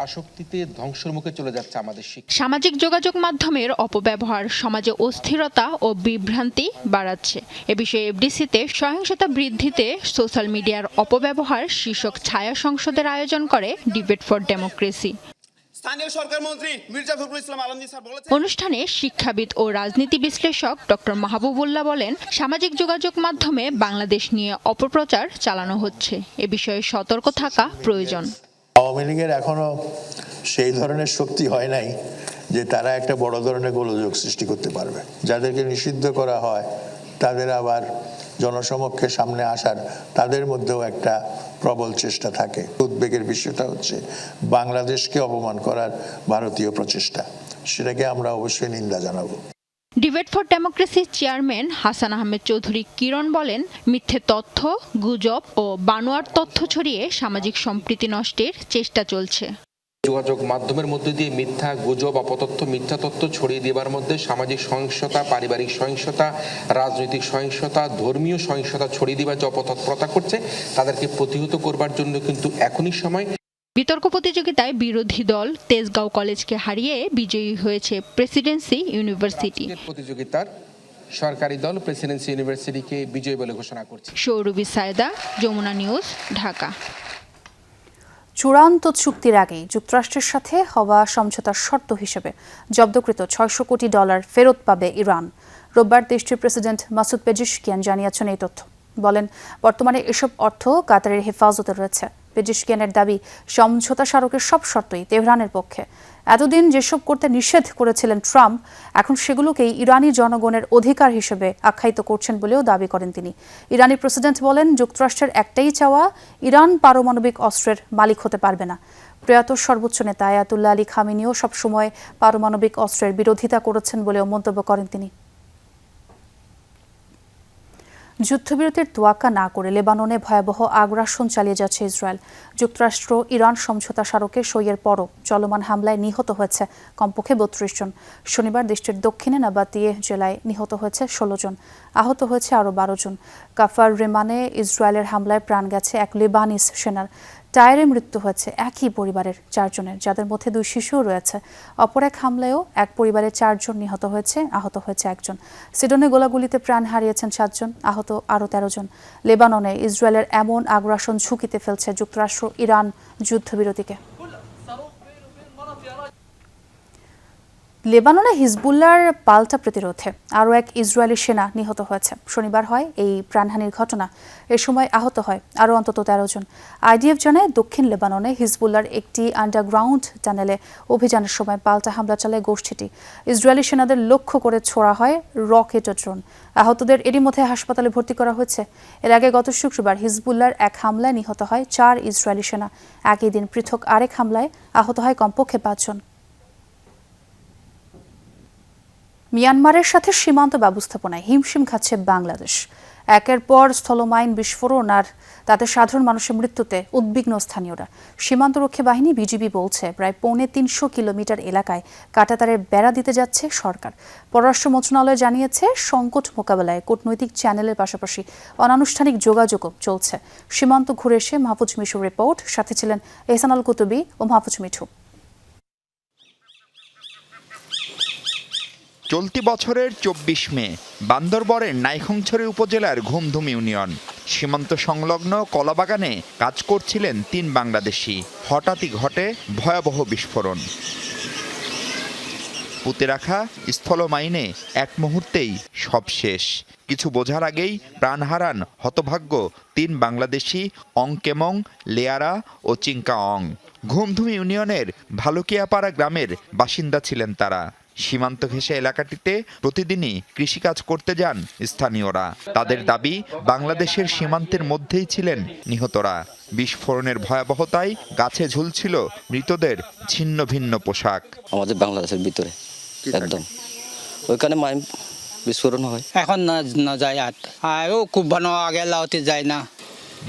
আসক্তিতে ধ্বংসের মুখে চলে যাচ্ছে আমাদের শিক্ষা। সামাজিক যোগাযোগ মাধ্যমের অপব্যবহার সমাজে অস্থিরতা ও বিভ্রান্তি বাড়াচ্ছে। এ বিষয়ে এফডিসিতে সহিংসতা বৃদ্ধিতে সোশ্যাল মিডিয়ার অপব্যবহার শীর্ষক ছায়া সংসদের আয়োজন করে ডিবেট ফর ডেমোক্রেসি। স্থানীয় সরকার মন্ত্রী মির্জা ফখরুল ইসলাম আলমগীর স্যার বলেছেন। অনুষ্ঠানে শিক্ষাবিদ ও রাজনীতি বিশ্লেষক ডক্টর মাহবুবুল্লাহ বলেন, সামাজিক যোগাযোগ মাধ্যমে বাংলাদেশ নিয়ে অপপ্রচার চালানো হচ্ছে। এ বিষয়ে সতর্ক থাকা প্রয়োজন। আওয়ামী লীগের এখনো সেই ধরনের শক্তি হয় নাই যে তারা একটা বড় ধরনের গোলযোগ সৃষ্টি করতে পারবে। যাদেরকে নিষিদ্ধ করা হয় তাদের আবার জনসমক্ষে সামনে আসার তাদের মধ্যেও একটা প্রবল চেষ্টা থাকে। উদ্বেগের বিষয়টা হচ্ছে বাংলাদেশকে অপমান করার ভারতীয় প্রচেষ্টা, সেটাকে আমরা অবশ্যই নিন্দা জানাবো। ডিবেট ফর ডেমোক্রেসির চেয়ারম্যান হাসান আহমেদ চৌধুরী কিরণ বলেন, মিথ্যে তথ্য, গুজব ও বানোয়ার তথ্য ছড়িয়ে সামাজিক সম্প্রীতি নষ্টের চেষ্টা চলছে। যোগাযোগ মাধ্যমের মধ্যে দিয়ে মিথ্যা গুজব, অপতথ্য, মিথ্যা তথ্য ছড়িয়ে দেওয়ার মধ্যে সামাজিক সহিংসতা, পারিবারিক সহিংসতা, রাজনৈতিক সহিংসতা, ধর্মীয় সহিংসতা ছড়িয়ে দেওয়ার যে অপতৎপরতা করছে, তাদেরকে প্রতিহত করবার জন্য কিন্তু এখনই সময়। বিতর্ক প্রতিযোগিতায় বিরোধী দল তেজগাঁও কলেজকে হারিয়ে বিজয়ী হয়েছে প্রেসিডেন্সি ইউনিভার্সিটি। প্রতিযোগিতার সরকারি দল প্রেসিডেন্সি ইউনিভার্সিটিকে বিজয়ী বলে ঘোষণা করছে। সৌরভী সায়দা, যমুনা নিউজ, ঢাকা। চূড়ান্ত চুক্তির আগেই যুক্তরাষ্ট্রের সাথে হওয়া সমঝোতার শর্ত হিসেবে জব্দকৃত $600 কোটি ফেরত পাবে ইরান। রোববার দেশটির প্রেসিডেন্ট মাসুদ পেজিশকিয়ান জানিয়েছেন এই তথ্য। বলেন, বর্তমানে এসব অর্থ কাতারের হেফাজতে রয়েছে। পেজিশকিয়ানের দাবি, সমঝোতা স্মারকের সব শর্তই তেহরানের পক্ষে। এতদিন যেসব করতে নিষেধ করেছিলেন ট্রাম্প, এখন সেগুলোকেই ইরানি জনগণের অধিকার হিসেবে আখ্যায়িত করছেন বলেও দাবি করেন তিনি। ইরানি প্রেসিডেন্ট বলেন, যুক্তরাষ্ট্রের একটাই চাওয়া, ইরান পারমাণবিক অস্ত্রের মালিক হতে পারবে না। প্রয়াত সর্বোচ্চ নেতা আয়াতুল্লাহ আলী খামেনিও সবসময় পারমাণবিক অস্ত্রের বিরোধিতা করেছেন বলেও মন্তব্য করেন তিনি। যুদ্ধবিরতির তোয়াক্কা না করে লেবাননে ভয়াবহ আগ্রাসন চালিয়ে যাচ্ছে ইসরায়েল। যুক্তরাষ্ট্র ইরান সমঝোতা স্মারকে সইয়ের পরও চলমান হামলায় নিহত হয়েছে কমপক্ষে 32 জন। শনিবার দেশটির দক্ষিণে নাবাতিয়ে জেলায় নিহত হয়েছে 16 জন, আহত হয়েছে আরও 12 জন। কাফার রেমানে ইসরায়েলের হামলায় প্রাণ গেছে এক লেবানিজ সেনার। টায়ারে মৃত্যু হয়েছে একই পরিবারের 4 জনের, যাদের মধ্যে 2 শিশুও রয়েছে। অপর এক হামলায়ও এক পরিবারের 4 জন নিহত হয়েছে, আহত হয়েছে 1 জন। সিডনে গোলাগুলিতে প্রাণ হারিয়েছেন 7 জন, আহত আরও 13 জন। লেবাননে ইসরায়েলের এমন আগ্রাসন ঝুঁকিতে ফেলছে যুক্তরাষ্ট্র ইরান যুদ্ধবিরতিকে। লেবাননে হিজবুল্লাহর পাল্টা প্রতিরোধে আরও এক ইসরায়েলি সেনা নিহত হয়েছে। শনিবার হয় এই প্রাণহানির ঘটনা। এ সময় আহত হয় আরও অন্তত 13 জন। আইডিএফ জানায়, দক্ষিণ লেবাননে হিজবুল্লাহর একটি আন্ডারগ্রাউন্ড টানেলে অভিযানের সময় পাল্টা হামলা চালায় গোষ্ঠীটি। ইসরায়েলি সেনাদের লক্ষ্য করে ছোড়া হয় রকেট ও ড্রোন। আহতদের এরই মধ্যে হাসপাতালে ভর্তি করা হয়েছে। এর আগে গত শুক্রবার হিজবুল্লাহর এক হামলায় নিহত হয় 4 ইসরায়েলি সেনা। একই দিন পৃথক আরেক হামলায় আহত হয় কমপক্ষে 5 জন। মিয়ানমারের সাথে সীমান্ত ব্যবস্থাপনায় হিমশিম খাচ্ছে বাংলাদেশ। একের পর স্থলমাইন বিস্ফোরণ আর তাতে সাধারণ মানুষের মৃত্যুতে উদ্বিগ্ন স্থানীয়রা। সীমান্তরক্ষী বাহিনী বিজিবি বলছে, প্রায় 350 কিলোমিটার এলাকায় কাঁটাতারের বেড়া দিতে যাচ্ছে সরকার। পররাষ্ট্র মন্ত্রণালয় জানিয়েছে, সংকট মোকাবেলায় কূটনৈতিক চ্যানেলের পাশাপাশি অনানুষ্ঠানিক যোগাযোগও চলছে। সীমান্ত ঘুরে এসে মাহফুজ মিশুর রিপোর্ট, সাথে ছিলেন এহসানুল কুতুবী ও মাহফুজ মিঠু। চলতি বছরের ২৪ মে বান্দরবনের নাইখংছড়ি উপজেলার ঘুমধুম ইউনিয়ন সীমান্ত সংলগ্ন কলাবাগানে কাজ করছিলেন ৩ বাংলাদেশি। হঠাৎই ঘটে ভয়াবহ বিস্ফোরণ। পুঁতে রাখা স্থলমাইনে এক মুহূর্তেই সব শেষ। কিছু বোঝার আগেই প্রাণ হারান হতভাগ্য ৩ বাংলাদেশি অং কেমং, লেয়ারা ও চিংকা অং। ঘুমধুম ইউনিয়নের ভালুকিয়াপাড়া গ্রামের বাসিন্দা ছিলেন তারা। সীমান্ত ঘেঁষে এলাকাটিতে প্রতিদিনই কৃষিকাজ করতে যান স্থানীয়রা। তাদের দাবি, বাংলাদেশের সীমান্তের মধ্যেই ছিলেন নিহতরা। বিস্ফোরণের ভয়াবহতায় গাছে ঝুলছিল মৃতদের ছিন্ন ভিন্ন পোশাক। আমাদের বাংলাদেশের ভিতরে একদম ওইখানে মাইন বিস্ফোরণ হয়। এখন না যায় আর খুব ভালো আগে লাউতে যায় না।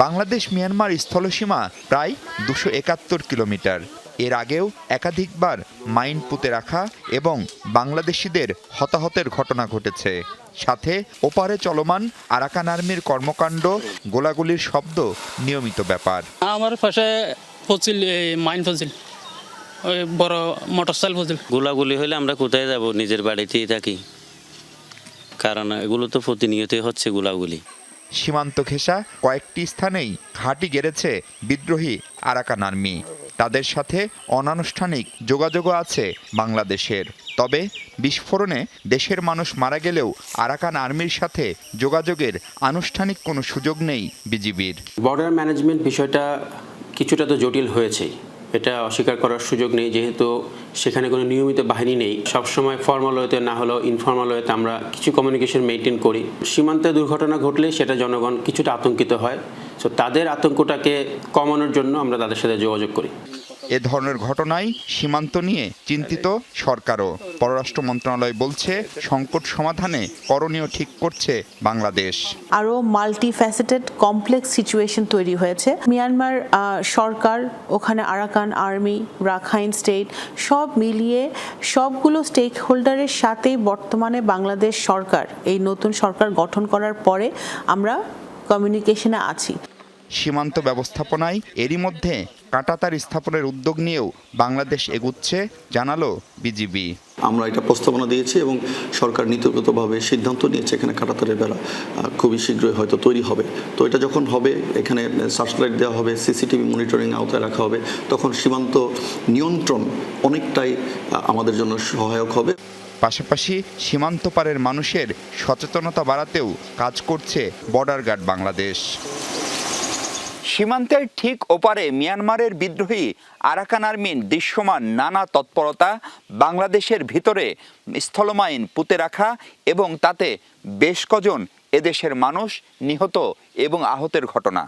বাংলাদেশ মিয়ানমার স্থলসীমা প্রায় ২৭১ কিলোমিটার। এর আগেও একাধিকবার মাইন পুঁতে রাখা এবং বাংলাদেশিদের হতাহতের ঘটনা ঘটেছে। সাথে ওপারে চলমান আরাকান আর্মির কর্মকাণ্ড, গোলাগুলির শব্দ নিয়মিত ব্যাপার। আমার পাশে ফসিল মাইন ফসিল ওই বড় মোটরসাইকেল ফসিল। গোলাগুলি হলে আমরা কোথায় যাব? নিজের বাড়িতেই থাকি, কারণ এগুলো তো প্রতিনিয়তই হচ্ছে গোলাগুলি। সীমান্ত ঘেঁষা কয়েকটি স্থানেই ঘাঁটি গেড়েছে বিদ্রোহী আরাকান আর্মি। তাদের সাথে অনানুষ্ঠানিক যোগাযোগও আছে বাংলাদেশের। তবে বিস্ফোরণে দেশের মানুষ মারা গেলেও আরাকান আর্মির সাথে যোগাযোগের আনুষ্ঠানিক কোনো সুযোগ নেই বিজিবির। বর্ডার ম্যানেজমেন্ট বিষয়টা কিছুটা তো জটিল হয়েছেই, এটা অস্বীকার করার সুযোগ নেই, যেহেতু সেখানে কোনো নিয়মিত বাহিনী নেই। সবসময় ফর্মাল ওয়েতে না হলেও ইনফর্মাল ওয়েতে আমরা কিছু কমিউনিকেশন মেনটেন করি। সীমান্তে দুর্ঘটনা ঘটলে সেটা জনগণ কিছুটা আতঙ্কিত হয়। সো তাদের আতঙ্কটাকে কমানোর জন্য আমরা তাদের সাথে যোগাযোগ করি। এ ধরনের ঘটনায় সীমান্ত নিয়ে চিন্তিত সরকারও। পররাষ্ট্র মন্ত্রণালয় বলছে, সংকট সমাধানে করণীয় ঠিক করছে বাংলাদেশ। আরও মাল্টিফ্যাসেটেড কমপ্লেক্স সিচুয়েশন তৈরি হয়েছে। মিয়ানমার সরকার, ওখানে আরাকান আর্মি, রাখাইন স্টেট সব মিলিয়ে সবগুলো স্টেক হোল্ডারের সাথে বর্তমানে বাংলাদেশ সরকার, এই নতুন সরকার গঠন করার পরে আমরা কমিউনিকেশনে আছি। সীমান্ত ব্যবস্থাপনায় এরই মধ্যে কাঁটাতার স্থাপনের উদ্যোগ নিয়েও বাংলাদেশ এগুচ্ছে, জানালো বিজিবি। আমরা এটা প্রস্তাবনা দিয়েছি এবং সরকার নীতিগতভাবে সিদ্ধান্ত নিয়েছে এখানে কাঁটাতারের বেড়া খুবই শীঘ্রই হয়তো তৈরি হবে। তো এটা যখন হবে, এখানে সার্চলাইট দেওয়া হবে, সিসিটিভি মনিটরিং আওতায় রাখা হবে, তখন সীমান্ত নিয়ন্ত্রণ অনেকটাই আমাদের জন্য সহায়ক হবে। পাশাপাশি সীমান্ত পারের মানুষের সচেতনতা বাড়াতেও কাজ করছে বর্ডার গার্ড বাংলাদেশ। সীমান্তের ঠিক ওপারে মিয়ানমারের বিদ্রোহী আরাকান আর্মির দৃশ্যমান নানা তৎপরতা, বাংলাদেশের ভিতরে স্থলমাইন পুঁতে রাখা এবং তাতে বেশ কজন এদেশের মানুষ নিহত এবং আহতের ঘটনা।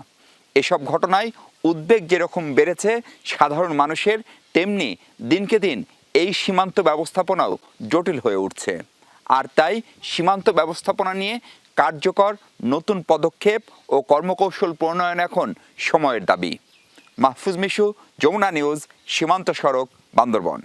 এসব ঘটনায় উদ্বেগ যেরকম বেড়েছে সাধারণ মানুষের, তেমনি দিনকে দিন এই সীমান্ত ব্যবস্থাপনাও জটিল হয়ে উঠছে। আর তাই সীমান্ত ব্যবস্থাপনা নিয়ে কার্যকর নতুন পদক্ষেপ ও কর্মকৌশল প্রণয়ন এখন সময়ের দাবি। মাহফুজ মিশু, যমুনা নিউজ, সীমান্ত সড়ক, বান্দরবন।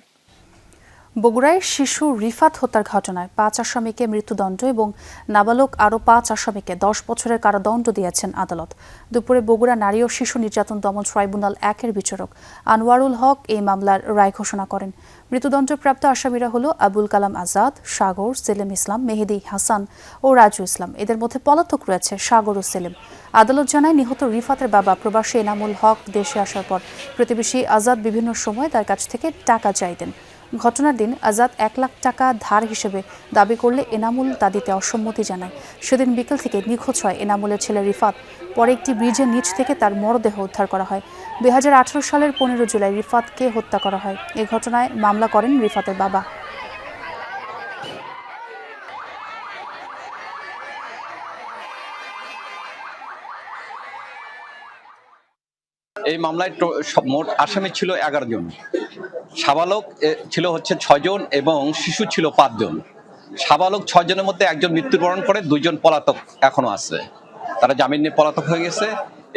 বগুড়ায় শিশু রিফাত হত্যার ঘটনায় 5 আসামিকে মৃত্যুদণ্ড এবং নাবালক আরও 5 আসামিকে 10 বছরের কারাদণ্ড দিয়েছেন আদালত। দুপুরে বগুড়া নারী ও শিশু নির্যাতন দমন ট্রাইব্যুনাল 1-এর বিচারক আনোয়ারুল হক এই মামলার রায় ঘোষণা করেন। মৃত্যুদণ্ডপ্রাপ্ত আসামিরা হল আবুল কালাম আজাদ, সাগর, সেলিম ইসলাম, মেহেদি হাসান ও রাজু ইসলাম। এদের মধ্যে পলাতক রয়েছে সাগর ও সেলিম। আদালত জানায়, নিহত রিফাতের বাবা প্রবাসী এনামুল হক দেশে আসার পর প্রতিবেশী আজাদ বিভিন্ন সময় তার কাছ থেকে টাকা চাইতেন। ঘটনার দিন আজাদ 1 লাখ টাকা ধার হিসেবে দাবি করলে এনামুল তা দিতে অসম্মতি জানায়। সেদিন বিকেল থেকে নিখোঁজ হয় এনামুলের ছেলে রিফাত। পরে একটি ব্রিজের নিচ থেকে তার মরদেহ উদ্ধার করা হয়। 2018 সালের 15 জুলাই রিফাতকে হত্যা করা হয়। এই ঘটনায় মামলা করেন রিফাতের বাবা। এই মামলায় মোট আসামি ছিল 11 জন। সাবালক ছিল হচ্ছে 6 জন এবং শিশু ছিল 5 জন। সাবালক 6 জনের মধ্যে একজন মৃত্যুবরণ করে, 2 জন পলাতক এখনো আছে, তারা জামিন নিয়ে পলাতক হয়ে গেছে।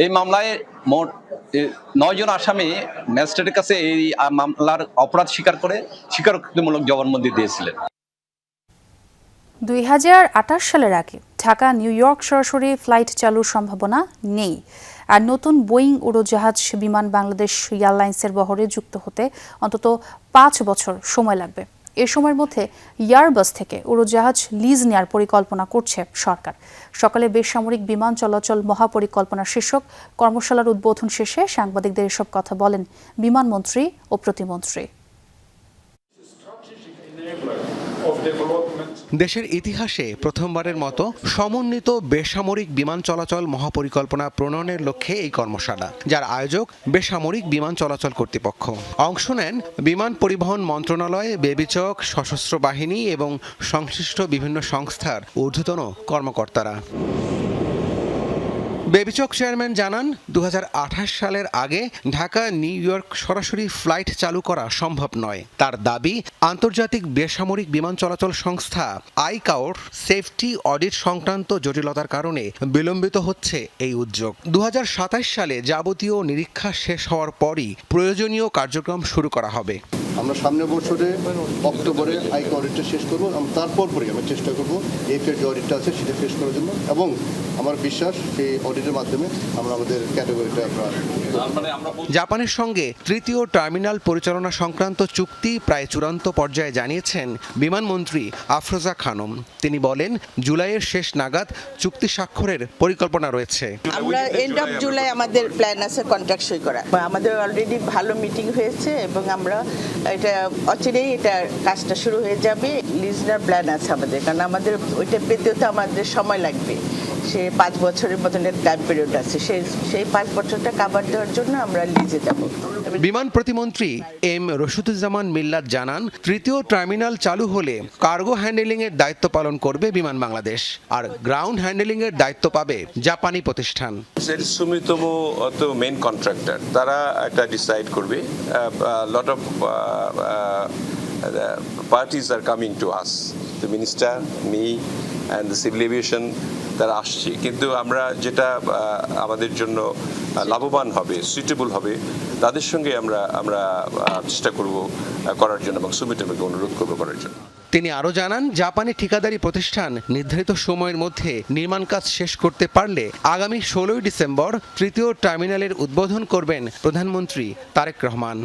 এই মামলায় মোট 9 জন আসামি ম্যাজিস্ট্রেটের কাছে এই মামলার অপরাধ স্বীকার করে স্বীকারোক্তিমূলক জবানবন্দি দিয়েছিলেন। 2028 সালের আগে ঢাকা নিউ ইয়র্ক সরাসরি ফ্লাইট চালুর সম্ভাবনা নেই। আর নতুন বোয়িং উড়োজাহাজ বিমান বাংলাদেশ এয়ারলাইন্সের বহরে যুক্ত হতে অন্তত 5 বছর সময় লাগবে। এ সময়ের মধ্যে এয়ারবাস থেকে উড়োজাহাজ লিজ নেওয়ার পরিকল্পনা করছে সরকার। সকালে বেসামরিক বিমান চলাচল মহাপরিকল্পনা শীর্ষক কর্মশালার উদ্বোধন শেষে সাংবাদিকদের এসব কথা বলেন বিমানমন্ত্রী ও প্রতিমন্ত্রী। দেশের ইতিহাসে প্রথমবারের মতো সমন্বিত বেসামরিক বিমান চলাচল মহাপরিকল্পনা প্রণয়নের লক্ষ্যে এই কর্মশালা, যার আয়োজক বেসামরিক বিমান চলাচল কর্তৃপক্ষ। অংশ নেন বিমান পরিবহন মন্ত্রণালয়, বেবিচক, সশস্ত্র বাহিনী এবং সংশ্লিষ্ট বিভিন্ন সংস্থার ঊর্ধ্বতন কর্মকর্তারা। বেবিচক চেয়ারম্যান জানান, 2028 সালের আগে ঢাকা নিউ ইয়র্ক সরাসরি ফ্লাইট চালু করা সম্ভব নয়। তার দাবি, আন্তর্জাতিক বেসামরিক বিমান চলাচল সংস্থা আইকাওর সেফটি অডিট সংক্রান্ত জটিলতার কারণে বিলম্বিত হচ্ছে এই উদ্যোগ। 2027 সালে যাবতীয় নিরীক্ষা শেষ হওয়ার পরই প্রয়োজনীয় কার্যক্রম শুরু করা হবে। আমরা সামনের বছরে অক্টোবরে আইকা অডিটটা শেষ করবো, তারপর আমরা চেষ্টা করবো এফের যে অডিটটা আছে সেটা শেষ করার জন্য, এবং আমার বিশ্বাস সেই অডিটের মাধ্যমে আমরা আমাদের ক্যাটাগরিটা জাপানের সঙ্গে তৃতীয় টার্মিনাল পরিচালনা সংক্রান্ত চুক্তি প্রায় চূড়ান্ত পর্যায়ে জানিয়েছেন বিমানমন্ত্রী আফরোজা খানম। তিনি বলেন, জুলাইয়ের শেষ নাগাদ চুক্তি স্বাক্ষরের পরিকল্পনা রয়েছে। আমরা এন্ড অফ জুলাই আমাদের প্ল্যান আছে কন্ট্রাক্ট সই করা। আমাদের অলরেডি ভালো মিটিং হয়েছে এবং আমরা এটা অচিরেই এটা কাজটা শুরু হয়ে যাবে। লিজনার প্ল্যান আছে আমাদের, কারণ আমাদের ওইটা পেতেও তো আমাদের সময় লাগবে। সে 5 বছরের মতন টাইম পিরিয়ড আছে, সেই 5 বছরটা কাভার দেওয়ার জন্য আমরা লিজে যাব। বিমান প্রতিমন্ত্রী এম রশিদুজ্জামান মিল্লাত জানান, তৃতীয় টার্মিনাল চালু হলে কার্গো হ্যান্ডেলিং এর দায়িত্ব পালন করবে বিমান বাংলাদেশ, আর গ্রাউন্ড হ্যান্ডেলিং এর দায়িত্ব পাবে জাপানি প্রতিষ্ঠান। সুমিতোমো তো মেইন কন্ট্রাক্টর, তারা একটা ডিসাইড করবে। Lot of parties are coming to us, the minister, me and the civil aviation, তারা আসছে। কিন্তু আমরা যেটা আমাদের জন্য লাভবান হবে, সুইটেবল হবে, তাদের সঙ্গে আমরা চেষ্টা করব করার জন্য এবং সুমিতোকে অনুরোধ করব করার জন্য। তিনি আরও জানান, জাপানি ঠিকাদারি প্রতিষ্ঠান নির্ধারিত সময়ের মধ্যে নির্মাণ কাজ শেষ করতে পারলে আগামী 16 ডিসেম্বর তৃতীয় টার্মিনালের উদ্বোধন করবেন প্রধানমন্ত্রী তারেক রহমান।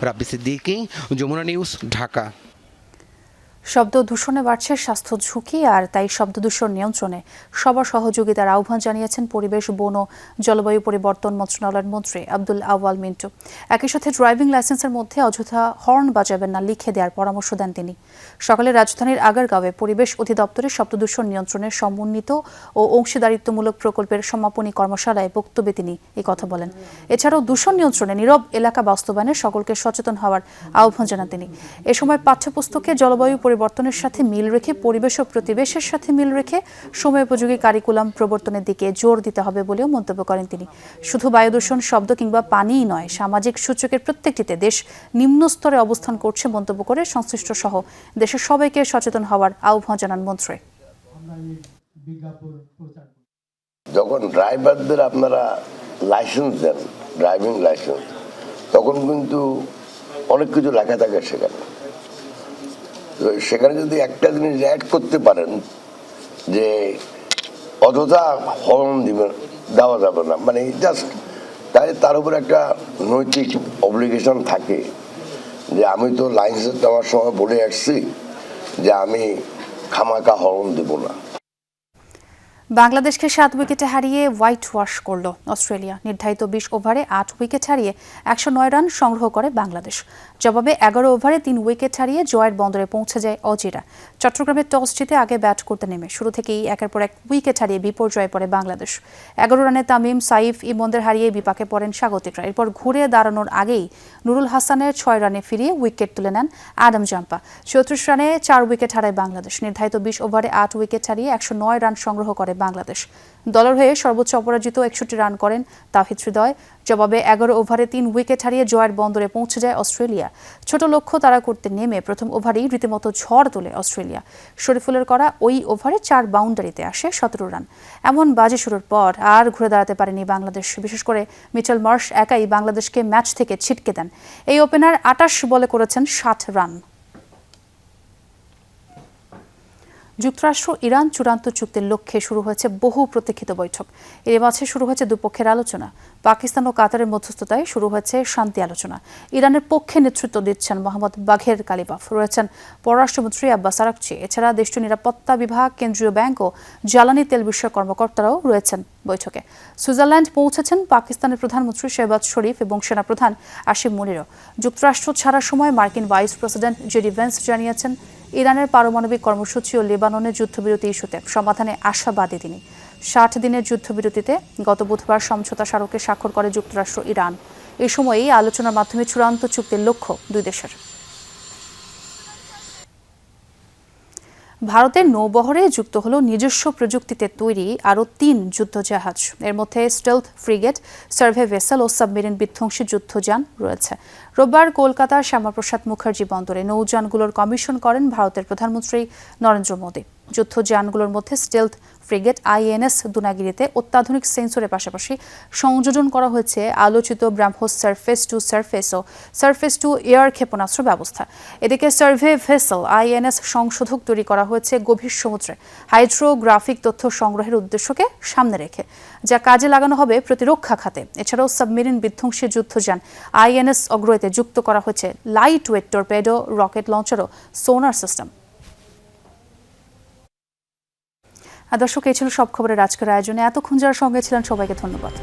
রাব্বি সিদ্দিকী, যমুনা নিউজ, ঢাকা। শব্দ দূষণে বাড়ছে স্বাস্থ্য ঝুঁকি, আর তাই শব্দ দূষণ নিয়ন্ত্রণে সবার সহযোগিতার আহ্বান জানিয়েছেন পরিবেশ, বন ও জলবায়ু পরিবর্তন মন্ত্রণালয়ের মন্ত্রী আব্দুল আওয়াল মিন্টু। একই সাথে ড্রাইভিং লাইসেন্সের মধ্যে অযথা হর্ন বাজাবেন না লিখে দেওয়ার পরামর্শ দেন তিনি। সকালে রাজধানীর আগারগাঁওয়ে পরিবেশ অধিদপ্তরের শব্দ দূষণ নিয়ন্ত্রণের সমন্বিত ও অংশীদারিত্বমূলক প্রকল্পের সমাপনী কর্মশালায় বক্তব্যে তিনি এই কথা বলেন। এছাড়াও দূষণ নিয়ন্ত্রণে নীরব এলাকা বাস্তবায়নে সকলকে সচেতন হওয়ার আহ্বান জানান তিনি। এ সময় পাঠ্যপুস্তকে জলবায়ু পরিবর্তনের সাথে মিল রেখে, পরিবেশ ও প্রতিবেশের সাথে মিল রেখে সময়োপযোগী কারিকুলাম প্রবর্তনের দিকে জোর দিতে হবে বলেও মন্তব্য করেন তিনি। শুধু বায়ু দূষণ, শব্দ কিংবা পানিই নয়, সামাজিক সূচকের প্রত্যেকটিতে দেশ নিম্ন স্তরে অবস্থান করছে মন্তব্য করে সংশ্লিষ্ট সহ দেশের সবাইকে সচেতন হওয়ার আহ্বান জানান মন্ত্রী। যখন ড্রাইভারদের আপনারা লাইসেন্স দেন, ড্রাইভিং লাইসেন্স, তখন কিন্তু অনেক কিছু লেখা থাকে সেখানে যদি একটা জিনিস অ্যাড করতে পারেন যে অযথা হর্ন দেওয়া যাবে না, মানে জাস্ট তার উপর একটা নৈতিক অব্লিগেশন থাকে যে আমি তো লাইসেন্স দেওয়ার সময় বলে আসছি যে আমি খামাকা হর্ন দেব না। বাংলাদেশকে 7 উইকেটে হারিয়ে হোয়াইট ওয়াশ করল অস্ট্রেলিয়া। নির্ধারিত 20 ওভারে 8 উইকেট হারিয়ে 109 রান সংগ্রহ করে বাংলাদেশ। জবাবে 11 ওভারে 3 উইকেট হারিয়ে জয়ের বন্দরে পৌঁছে যায় অজিরা। চট্টগ্রামে টস জিতে আগে ব্যাট করতে নেমে শুরু থেকেই একের পর এক উইকেট হারিয়ে বিপর্যয়ে পড়ে বাংলাদেশ। 11 রানে তামিম, সাইফ, ইমনদের হারিয়ে বিপাকে পড়েন স্বাগতিকরা। এরপর ঘুরে দাঁড়ানোর আগেই নুরুল হাসানের 6 রানে ফিরিয়ে উইকেট তুলে নেন অ্যাডাম জাম্পা। 34 রানে 4 উইকেট হারায় বাংলাদেশ। নির্ধারিত 20 ওভারে 8 উইকেট হারিয়ে 109 রান সংগ্রহ করে বাংলাদেশ। দলের হয়ে সর্বোচ্চ অপরাজিত 61 রান করেন তাওহিদ হৃদয়। জবাবে 11 ওভারে 3 উইকেট হারিয়ে জয়ের বন্দরে পৌঁছে যায় অস্ট্রেলিয়া। ছোট লক্ষ্য তাড়া করতে নেমে প্রথম ওভারেই রীতিমতো ঝড় তোলে অস্ট্রেলিয়া। শরীফুলের করা ওই ওভারে 4 বাউন্ডারিতে আসে 17 রান। এমন বাজে শুরুর পর আর ঘুরে দাঁড়াতে পারেনি বাংলাদেশ। বিশেষ করে মিচেল মার্শ একাই বাংলাদেশকে ম্যাচ থেকে ছিটকে দেন। এই ওপেনার 28 বলে করেছেন 60 রান। যুক্তরাষ্ট্র ইরান চূড়ান্ত চুক্তির লক্ষ্যে শুরু হয়েছে বহু প্রতীক্ষিত বৈঠক। এর মাঝে শুরু হয়েছে দুপক্ষের আলোচনা। পাকিস্তান ও কাতারের মধ্যস্থতায় শুরু হয়েছে শান্তি আলোচনা। ইরানের পক্ষে নেতৃত্ব দিচ্ছেন মোহাম্মদ বাঘের কালিবাফ, রয়েছেন পররাষ্ট্রমন্ত্রী আব্বাস আরাকচি। এছাড়া দেশটির নিরাপত্তা বিভাগ, কেন্দ্রীয় ব্যাংক ও জ্বালানি তেল বিষয়ক কর্মকর্তারাও রয়েছেন বৈঠকে। সুইজারল্যান্ড পৌঁছেছেন পাকিস্তানের প্রধানমন্ত্রী শেহবাজ শরীফ এবং সেনাপ্রধান আসিম মুনিরও। যুক্তরাষ্ট্র ছাড়ার সময় মার্কিন ভাইস প্রেসিডেন্ট জেডি ভেন্স জানিয়েছেন, ইরানের পারমাণবিক কর্মসূচি ও লেবাননের যুদ্ধবিরতি ইস্যুতে সমাধানে আশাবাদী তিনি। 60 দিনের যুদ্ধবিরতিতে গত বুধবার সমঝোতা স্মারকে স্বাক্ষর করে যুক্তরাষ্ট্র ইরান। এই সময়েই আলোচনার মাধ্যমে চূড়ান্ত চুক্তির লক্ষ্য দুই দেশের। ভারতের নৌবহরে যুক্ত হল নিজস্ব প্রযুক্তিতে তৈরি আরও 3 যুদ্ধজাহাজ। এর মধ্যে স্টেলথ ফ্রিগেট, সার্ভে ভেসেল ও সাবমেরিন বিধ্বংসী যুদ্ধযান রয়েছে। রোববার কলকাতার শ্যামাপ্রসাদ মুখার্জি বন্দরে নৌযানগুলোর কমিশন করেন ভারতের প্রধানমন্ত্রী নরেন্দ্র মোদী। যুদ্ধযানগুলোর মধ্যে স্টেলথ ফ্রিগেট INS দুনাগিরিতে অত্যাধুনিক সেন্সরের পাশাপাশি সংযোজন করা হয়েছে আলোচিত ব্রাহ্মোস সারফেস টু সারফেস ও সারফেস টু এয়ার ক্ষেপণাস্ত্র ব্যবস্থা। এদিকে সার্ভে ভেসেল INS সংশোধক তৈরি করা হয়েছে গভীর সমুদ্রে হাইড্রোগ্রাফিক তথ্য সংগ্রহের উদ্দেশ্যকে সামনে রেখে, যা কাজে লাগানো হবে প্রতিরক্ষা খাতে। এছাড়াও সাবমেরিন বিধ্বংসী যুদ্ধযান INS অগ্রয়তে যুক্ত করা হয়েছে light weight torpedo, rocket launcher ও সোনার সিস্টেম। দর্শক, এই ছিল সব খবরের আজকের আয়োজনে। এতক্ষণ যারা সঙ্গে ছিলেন সবাইকে ধন্যবাদ।